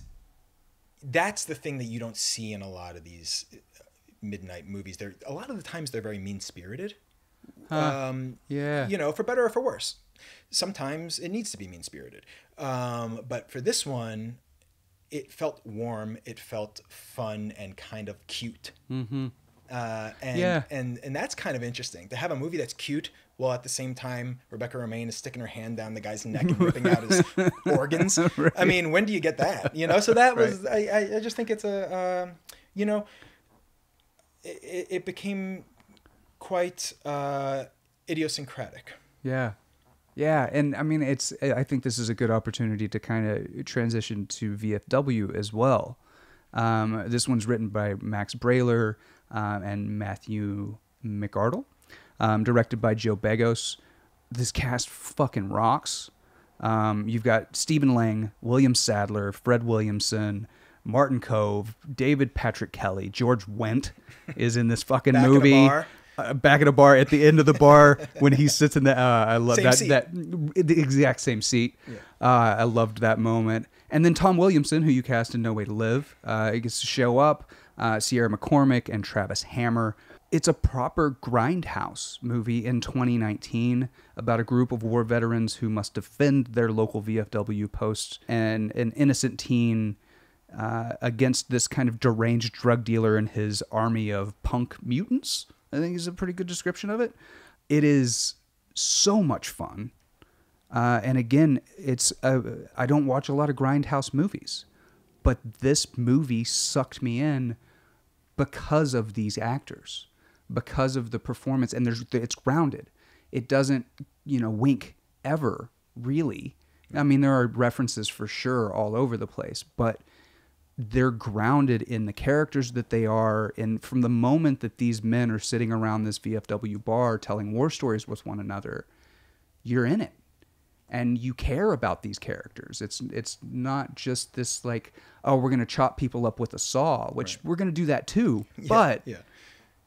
that's the thing that you don't see in a lot of these midnight movies. A lot of the times they're very mean-spirited. Yeah. You know, for better or for worse. Sometimes it needs to be mean-spirited. But for this one, it felt warm, it felt fun and kind of cute. Mm-hmm. And that's kind of interesting, to have a movie that's cute while at the same time Rebecca Romijn is sticking her hand down the guy's neck and ripping out his organs. Right. I mean, when do you get that? You know, so that was, I just think it's you know, it became quite idiosyncratic. Yeah. Yeah, and I mean, I think this is a good opportunity to kind of transition to VFW as well. This one's written by Max Brailer and Matthew McArdle, directed by Joe Begos. This cast fucking rocks. You've got Stephen Lang, William Sadler, Fred Williamson, Martin Cove, David Patrick Kelly, George Wendt is in this fucking movie. Back at a bar at the end of the bar when he sits in the I love the exact same seat. Yeah. I loved that moment. And then Tom Williamson, who you cast in No Way to Live, he gets to show up. Sierra McCormick and Travis Hammer. It's a proper grindhouse movie in 2019 about a group of war veterans who must defend their local VFW post and an innocent teen against this kind of deranged drug dealer and his army of punk mutants. I think is a pretty good description of it. It is so much fun. And again, I don't watch a lot of grindhouse movies, but this movie sucked me in because of these actors, because of the performance, and it's grounded. It doesn't, wink ever, really. I mean, there are references for sure all over the place, but they're grounded in the characters that they are. And from the moment that these men are sitting around this VFW bar telling war stories with one another, you're in it. And you care about these characters. It's not just this like, oh, we're going to chop people up with a saw, which we're going to do that too. But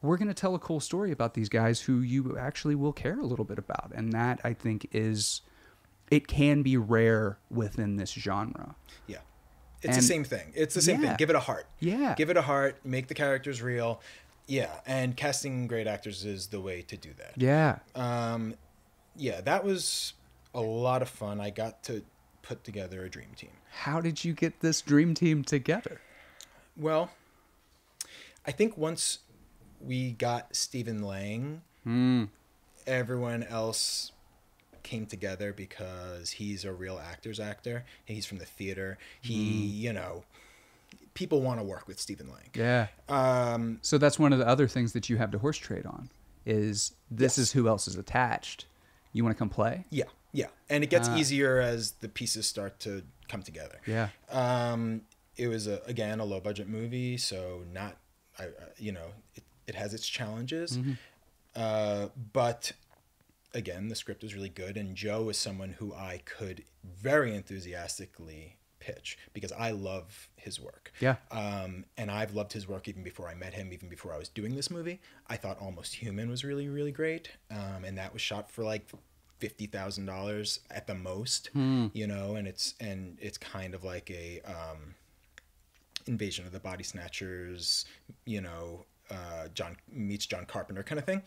we're going to tell a cool story about these guys who you actually will care a little bit about. And that, I think, it can be rare within this genre. Yeah. It's the same thing. It's the same thing. Give it a heart. Yeah. Give it a heart. Make the characters real. Yeah. And casting great actors is the way to do that. Yeah. That was a lot of fun. I got to put together a dream team. How did you get this dream team together? Well, I think once we got Stephen Lang, everyone else came together because he's a real actor's actor. He's from the theater. He, people want to work with Stephen Lang. Yeah. So that's one of the other things that you have to horse trade on is this is who else is attached. You want to come play? Yeah. Yeah. And it gets easier as the pieces start to come together. Yeah. It was again a low budget movie. So it has its challenges. But again, the script was really good, and Joe is someone who I could very enthusiastically pitch because I love his work. Yeah. And I've loved his work even before I met him, even before I was doing this movie. I thought Almost Human was really, really great. And that was shot for like $50,000 at the most, and it's kind of like a Invasion of the Body Snatchers, John meets John Carpenter kind of thing.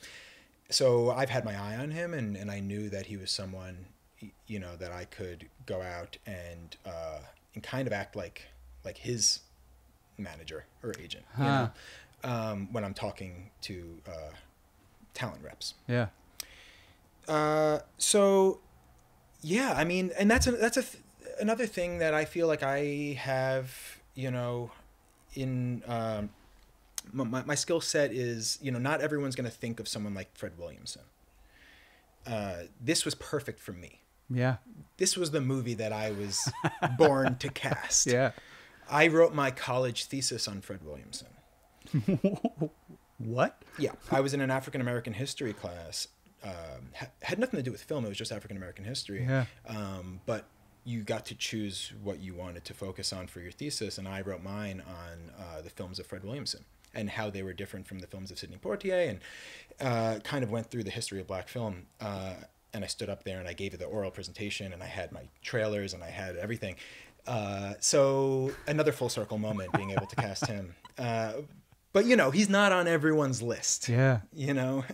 So I've had my eye on him, and I knew that he was someone, that I could go out and kind of act like his manager or agent, when I'm talking to talent reps. Yeah. I mean, and that's another thing that I feel like I have, in my skill set is, not everyone's going to think of someone like Fred Williamson. This was perfect for me. Yeah. This was the movie that I was born to cast. Yeah. I wrote my college thesis on Fred Williamson. What? Yeah. I was in an African American history class had nothing to do with film. It was just African American history. Yeah. But you got to choose what you wanted to focus on for your thesis, and I wrote mine on the films of Fred Williamson and how they were different from the films of Sidney Poitier, and kind of went through the history of black film. And I stood up there and I gave it the oral presentation, and I had my trailers and I had everything. So another full circle moment being able to cast him. But, you know, he's not on everyone's list. Yeah. You know?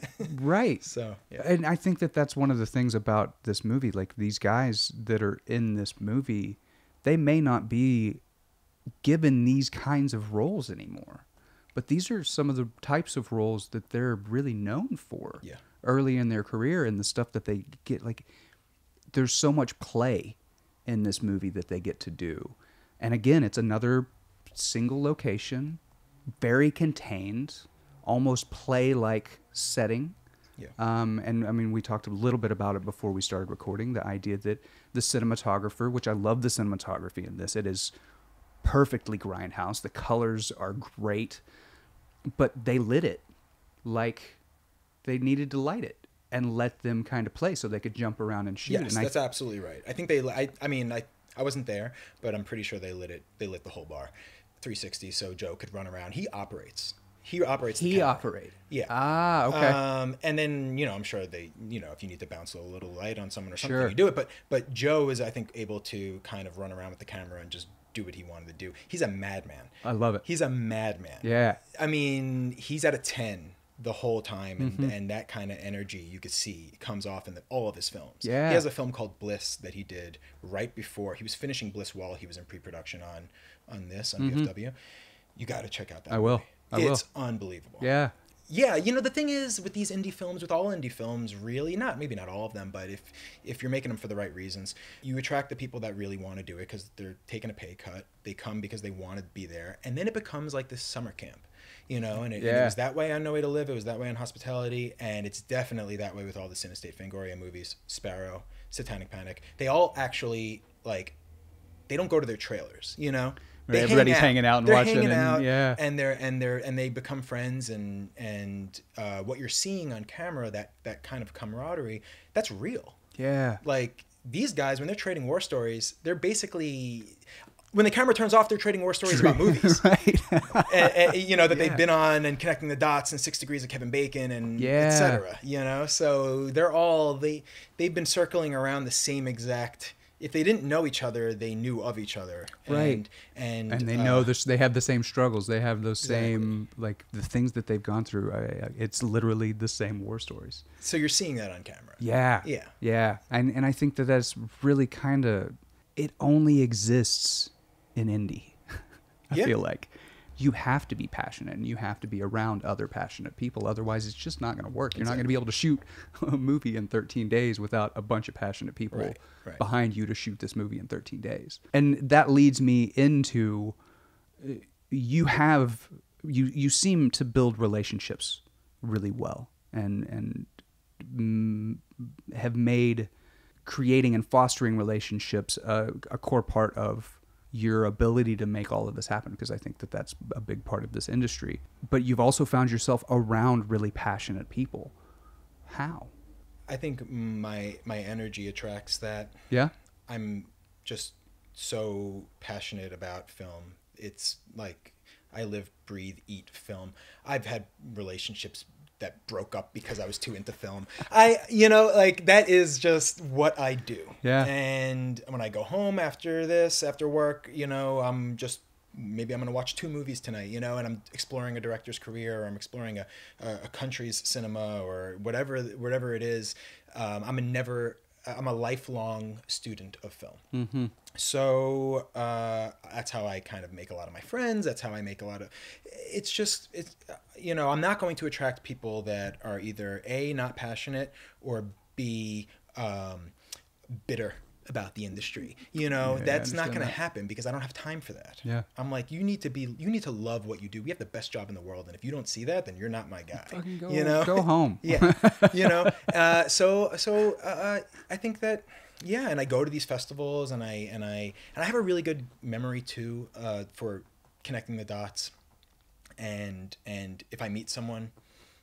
Right. So, yeah. And I think that that's one of the things about this movie. Like, these guys that are in this movie, they may not be given these kinds of roles anymore. But these are some of the types of roles that they're really known for early in their career, and the stuff that they get. Like, there's so much play in this movie that they get to do. And again, it's another single location, very contained, almost play-like setting. Yeah. And I mean, we talked a little bit about it before we started recording, the idea that the cinematographer, which I love the cinematography in this, it is perfectly grindhouse. The colors are great, but they lit it like they needed to light it and let them kind of play so they could jump around and shoot. Yes, and that's absolutely right. I think I mean, I wasn't there, but I'm pretty sure they lit it. They lit the whole bar, 360, so Joe could run around. He operates the camera. Operated. Yeah. Ah, okay. And then, you know, I'm sure they, you know, if you need to bounce a little light on someone or something, Sure. you do it. But Joe is, I think, able to kind of run around with the camera and just do what he wanted to do. He's a madman. I love it. He's a madman. Yeah. I mean, he's at a 10 the whole time, and that kind of energy you could see comes off in all of his films. Yeah. He has a film called Bliss that he did right before he was finishing Bliss while he was in pre-production on VFW. You got to check out that. I will. It's unbelievable. Yeah. Yeah, you know, the thing is with these indie films, with all indie films, really, maybe not all of them, but if you're making them for the right reasons, you attract the people that really want to do it because they're taking a pay cut. They come because they want to be there. And then it becomes like this summer camp, you know, and it was that way on No Way to Live. It was that way on Hospitality. And it's definitely that way with all the Cinestate Fangoria movies, Sparrow, Satanic Panic. They all actually, like, they don't go to their trailers, you know? Right, everybody's hanging out and watching, hanging out, yeah, and they become friends, and what you're seeing on camera, that kind of camaraderie, that's real. Yeah, like these guys, when they're trading war stories, they're basically, when the camera turns off, they're trading war stories about movies, right? and, you know, that they've been on, and connecting the dots, and 6 Degrees of Kevin Bacon, and etc. You know, so they've been circling around the same exact. If they didn't know each other, they knew of each other. Right. And they know this, they have the same struggles. They have those exactly. same, like, the things that they've gone through. It's literally the same war stories. So you're seeing that on camera. Yeah. Yeah. Yeah. And I think that that's really kind of, it only exists in indie. I feel like you have to be passionate and you have to be around other passionate people. Otherwise, it's just not going to work. You're not going to be able to shoot a movie in 13 days without a bunch of passionate people behind you to shoot this movie in 13 days. And that leads me into you seem to build relationships really well and have made creating and fostering relationships a core part of your ability to make all of this happen, because I think that that's a big part of this industry. But you've also found yourself around really passionate people. How? I think my energy attracts that. Yeah? I'm just so passionate about film. It's like I live, breathe, eat film. I've had relationships that broke up because I was too into film. That is just what I do. Yeah. And when I go home after work, you know, maybe I'm going to watch 2 movies tonight, you know, and I'm exploring a director's career, or I'm exploring a country's cinema, or whatever it is. I'm a lifelong student of film. Mm-hmm. So that's how I kind of make a lot of my friends. That's how I make a lot of. You know, I'm not going to attract people that are either A, not passionate, or B, bitter about the industry. You know, that's not going to happen because I don't have time for that. Yeah. I'm like, you need to love what you do. We have the best job in the world, and if you don't see that, then you're not my guy. Fucking you know, go home. Yeah. You know, so I think that. Yeah, and I go to these festivals, and I have a really good memory too for connecting the dots, and if I meet someone,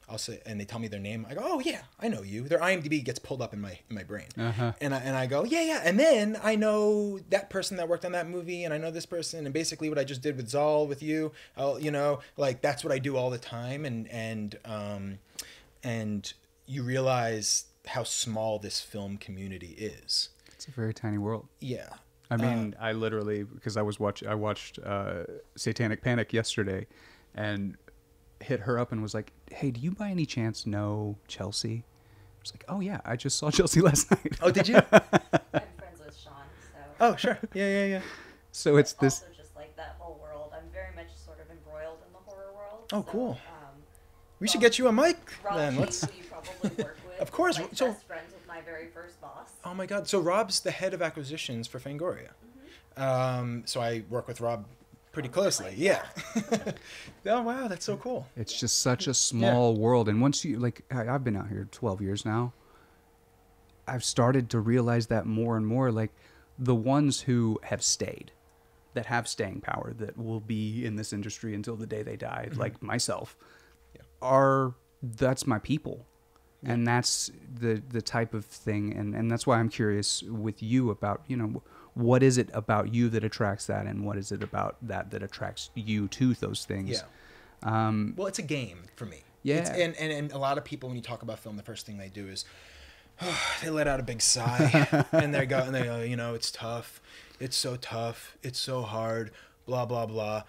I'll say, and they tell me their name. I go, oh yeah, I know you. Their IMDb gets pulled up in my brain, and I go, yeah, and then I know that person that worked on that movie, and I know this person, and basically what I just did with Zal with you, like that's what I do all the time, and you realize how small this film community is. It's a very tiny world. Yeah. I mean, I literally, because I watched Satanic Panic yesterday, and hit her up and was like, hey, do you by any chance know Chelsea? I was like, oh yeah, I just saw Chelsea last night. Oh, did you? I'm friends with Sean, so. Oh, sure. Yeah. So it's this. Also just like that whole world. I'm very much sort of embroiled in the horror world. Oh, so, cool. We should get you a mic Rob then. G, Let's. who you probably work with. Of course. Like So. best friends with my very first boss. Oh my God. So Rob's the head of acquisitions for Fangoria. So I work with Rob pretty closely. Yeah. Oh wow, that's so cool. It's just such a small world, and once you I've been out here 12 years now. I've started to realize that more and more. Like the ones who have stayed, that have staying power, that will be in this industry until the day they die, like myself, that's my people. And that's the type of thing, and that's why I'm curious with you about, what is it about you that attracts that, and what is it about that attracts you to those things? Yeah. Well, it's a game for me. Yeah. And a lot of people, when you talk about film, the first thing they do is they let out a big sigh, and they go, it's tough. It's so tough. It's so hard. Blah blah blah.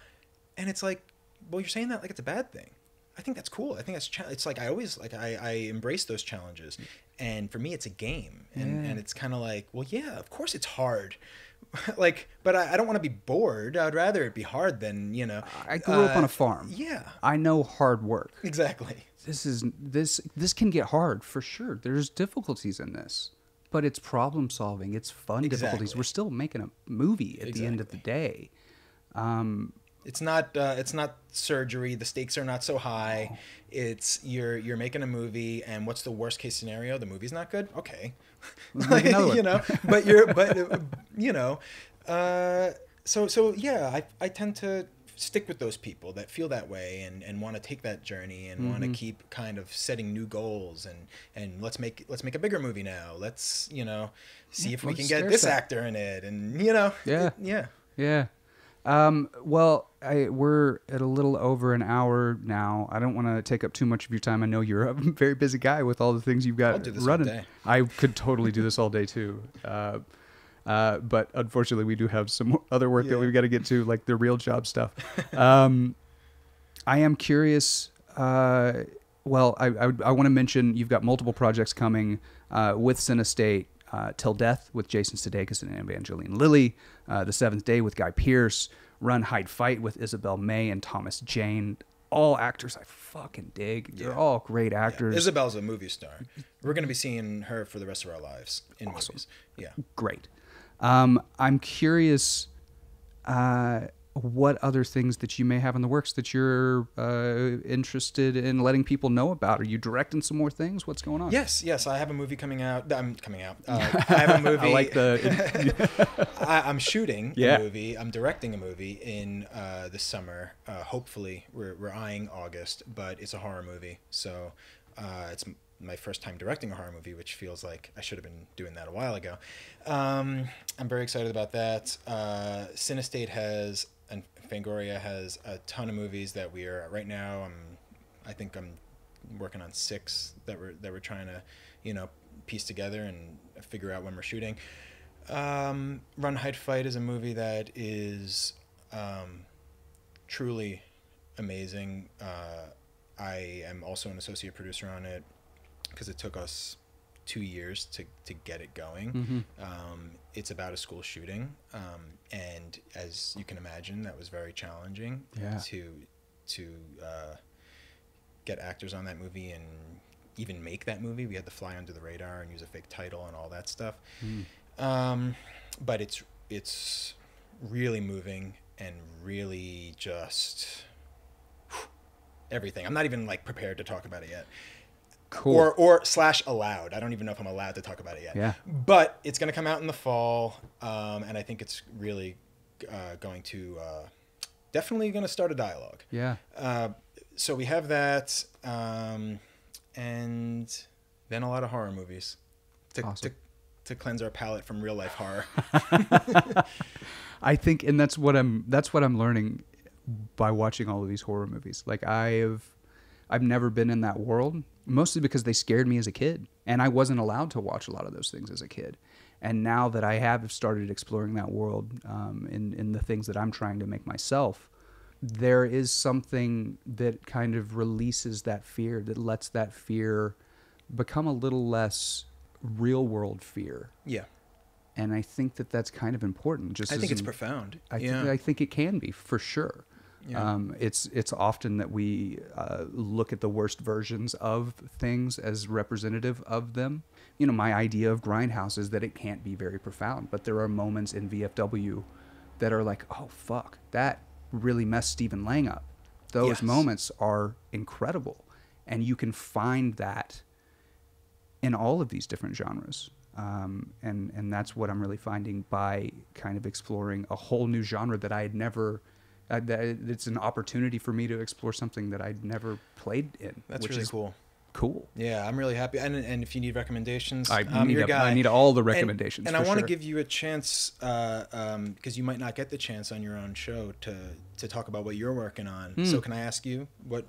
And it's like, well, you're saying that like it's a bad thing. I think that's cool. I think it's like I always I embrace those challenges, and for me it's a game, and it's kind of like, well, yeah, of course it's hard, but I don't want to be bored. I'd rather it be hard than I grew up on a farm. Yeah, I know hard work. exactly. This can get hard for sure. There's difficulties in this, but it's problem solving. It's fun difficulties. We're still making a movie at the end of the day. It's not surgery. The stakes are not so high. Oh. It's you're making a movie, and what's the worst case scenario? The movie's not good. Okay, So yeah, I tend to stick with those people that feel that way and want to take that journey and want to keep kind of setting new goals and let's make a bigger movie now. Let's see if we can get this actor in it, and Yeah. Well, we're at a little over an hour now. I don't want to take up too much of your time. I know you're a very busy guy with all the things you've got I'll do this running. all day. I could totally do this all day too. But unfortunately, we do have some other work that we've got to get to, like the real job stuff. I am curious. I want to mention you've got multiple projects coming with Cinestate. Till Death with Jason Sudeikis and Evangeline Lilly, The Seventh Day with Guy Pearce, Run, Hide, Fight with Isabel May and Thomas Jane. All actors I fucking dig. They're all great actors. Yeah. Isabel's a movie star. We're going to be seeing her for the rest of our lives in movies. Yeah. Great. I'm curious what other things that you may have in the works that you're interested in letting people know about. Are you directing some more things? What's going on? Yes. I have a movie coming out. I have a movie. I like the... I'm shooting a movie. I'm directing a movie in this summer. Hopefully, we're eyeing August, but it's a horror movie. So it's my first time directing a horror movie, which feels like I should have been doing that a while ago. I'm very excited about that. Cinestate has... and Fangoria has a ton of movies that we are right now. I think I'm working on 6 that we're trying to, piece together and figure out when we're shooting. Run, Hide, Fight is a movie that is truly amazing. I am also an associate producer on it because it took us 2 years to get it going. It's about a school shooting, and as you can imagine, that was very challenging to get actors on that movie and even make that movie. We had to fly under the radar and use a fake title and all that stuff. But it's really moving and really just everything. I'm not even prepared to talk about it yet. Cool. Or / allowed. I don't even know if I'm allowed to talk about it yet. Yeah. But it's going to come out in the fall, and I think it's really going to definitely going to start a dialogue. Yeah. So we have that, and then a lot of horror movies to cleanse our palate from real life horror. I think, and that's what I'm learning by watching all of these horror movies. Like I've never been in that world, mostly because they scared me as a kid, and I wasn't allowed to watch a lot of those things as a kid. And now that I have started exploring that world in the things that I'm trying to make myself, there is something that kind of releases that fear, that lets that fear become a little less real world fear. Yeah. And I think that that's kind of important. I think it's profound. I think it can be, for sure. Yeah. It's often that we look at the worst versions of things as representative of them. You know, my idea of grindhouse is that it can't be very profound, but there are moments in VFW that are like, oh fuck, that really messed Stephen Lang up. Those moments are incredible, and you can find that in all of these different genres. And that's what I'm really finding by kind of exploring a whole new genre that I had never. It's an opportunity for me to explore something that I'd never played in. That's really cool. Cool. Yeah, I'm really happy. And if you need recommendations, I I need all the recommendations. And I want to give you a chance, because you might not get the chance on your own show to talk about what you're working on. So can I ask you what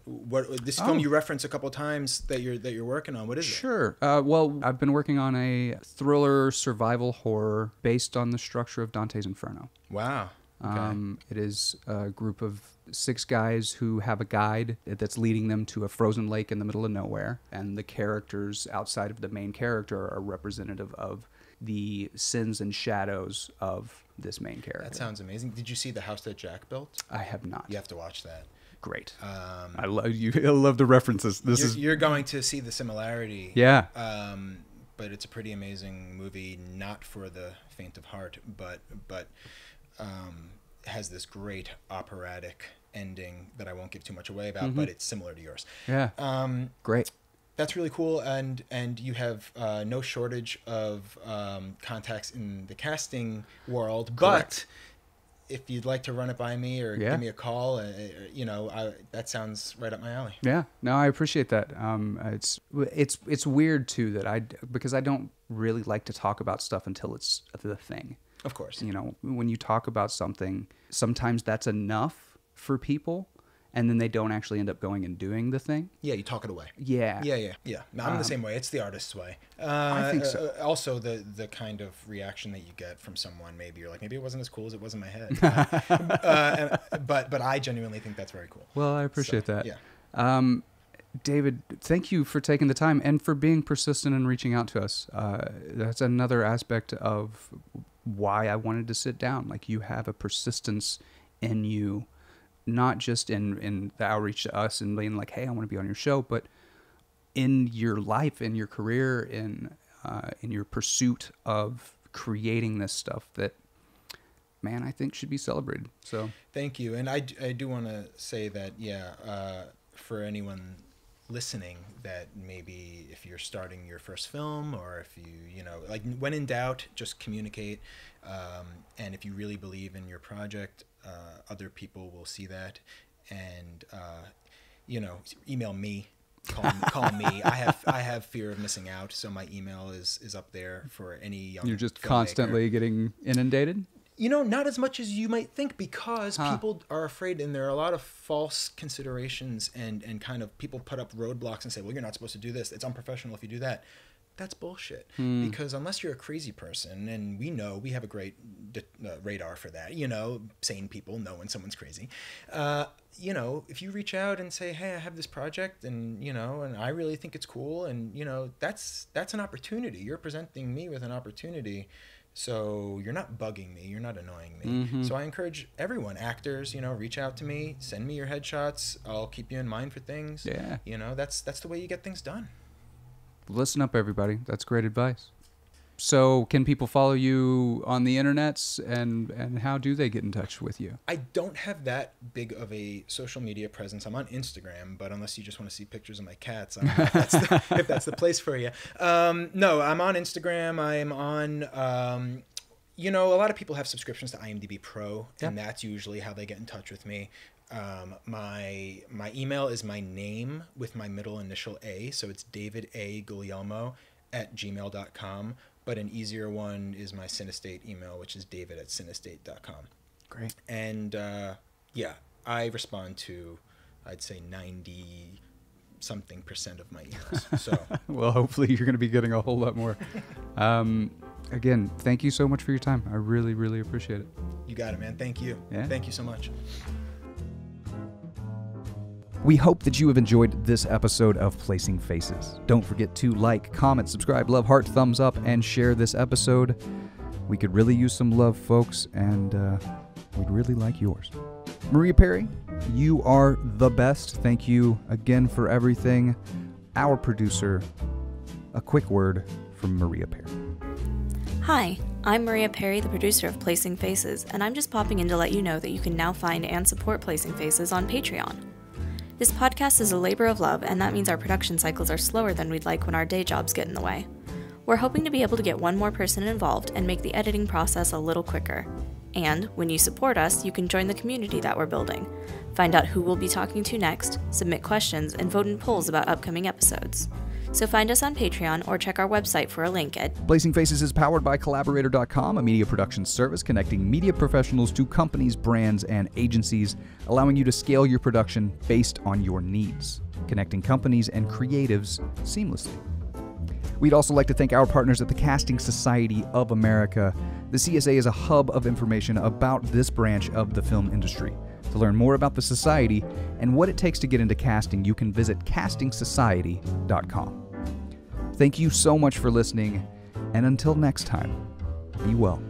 this film you referenced a couple of times that you're working on? What is it? Sure. Well, I've been working on a thriller survival horror based on the structure of Dante's Inferno. Wow. Okay. It is a group of 6 guys who have a guide that's leading them to a frozen lake in the middle of nowhere, and the characters outside of the main character are representative of the sins and shadows of this main character. That sounds amazing. Did you see The House That Jack Built? I have not. You have to watch that. Great. I love you. I love the references. You're going to see the similarity. Yeah. But it's a pretty amazing movie, not for the faint of heart, but has this great operatic ending that I won't give too much away about, but it's similar to yours. Yeah. Great. That's really cool, and you have no shortage of contacts in the casting world. Correct. But if you'd like to run it by me or give me a call, that sounds right up my alley. Yeah. No, I appreciate that. It's weird too that because I don't really like to talk about stuff until it's the thing. Of course. You know, when you talk about something, sometimes that's enough for people, and then they don't actually end up going and doing the thing. Yeah, you talk it away. Yeah. Yeah. No, I'm the same way. It's the artist's way. I think so. Also, the kind of reaction that you get from someone, maybe you're like, maybe it wasn't as cool as it was in my head. But I genuinely think that's very cool. Well, I appreciate that. Yeah. David, thank you for taking the time and for being persistent and reaching out to us. That's another aspect of why I wanted to sit down. Like, you have a persistence in you, not just in the outreach to us and being like, hey, I want to be on your show, but in your life, in your career, in your pursuit of creating this stuff that, man, I think should be celebrated. So thank you. And I do want to say that, for anyone listening, that maybe if you're starting your first film, or if you like, when in doubt, just communicate. And if you really believe in your project, other people will see that, and email me, call me. I have fear of missing out, so my email is up there for any young. You're just filmmaker. Constantly getting inundated. Not as much as you might think, because people are afraid, and there are a lot of false considerations, and kind of people put up roadblocks and say, well, you're not supposed to do this. It's unprofessional if you do that. That's bullshit. Because unless you're a crazy person, and we have a great radar for that, sane people know when someone's crazy. If you reach out and say, hey, I have this project, and, and I really think it's cool, and, that's an opportunity. You're presenting me with an opportunity. So you're not bugging me. You're not annoying me. Mm-hmm. So I encourage everyone, actors, reach out to me, send me your headshots. I'll keep you in mind for things. Yeah. That's the way you get things done. Listen up, everybody. That's great advice. So can people follow you on the internets, and how do they get in touch with you? I don't have that big of a social media presence. I'm on Instagram, but unless you just want to see pictures of my cats, I don't know if that's the place for you. No, I'm on Instagram. I'm on, a lot of people have subscriptions to IMDb Pro, and that's usually how they get in touch with me. My email is my name with my middle initial A, so it's David A. Guglielmo @gmail.com. But an easier one is my Cinestate email, which is david@cinestate.com. Great. And I respond to, I'd say 90-something% of my emails. So Well, hopefully you're going to be getting a whole lot more. Again, thank you so much for your time. I really, really appreciate it. you got it, man. Thank you. Yeah. Thank you so much. We hope that you have enjoyed this episode of Placing Faces. Don't forget to like, comment, subscribe, love, heart, thumbs up, and share this episode. We could really use some love, folks, and we'd really like yours. Maria Perry, you are the best. Thank you again for everything. Our producer, a quick word from Maria Perry. Hi, I'm Maria Perry, the producer of Placing Faces, and I'm just popping in to let you know that you can now find and support Placing Faces on Patreon. This podcast is a labor of love, and that means our production cycles are slower than we'd like when our day jobs get in the way. We're hoping to be able to get one more person involved and make the editing process a little quicker. And when you support us, you can join the community that we're building, find out who we'll be talking to next, submit questions, and vote in polls about upcoming episodes. So find us on Patreon or check our website for a link at Placing Faces is powered by Collaborator.com, a media production service connecting media professionals to companies, brands, and agencies, allowing you to scale your production based on your needs, connecting companies and creatives seamlessly. We'd also like to thank our partners at the Casting Society of America. The CSA is a hub of information about this branch of the film industry. To learn more about the Society and what it takes to get into casting, you can visit castingsociety.com. Thank you so much for listening, and until next time, be well.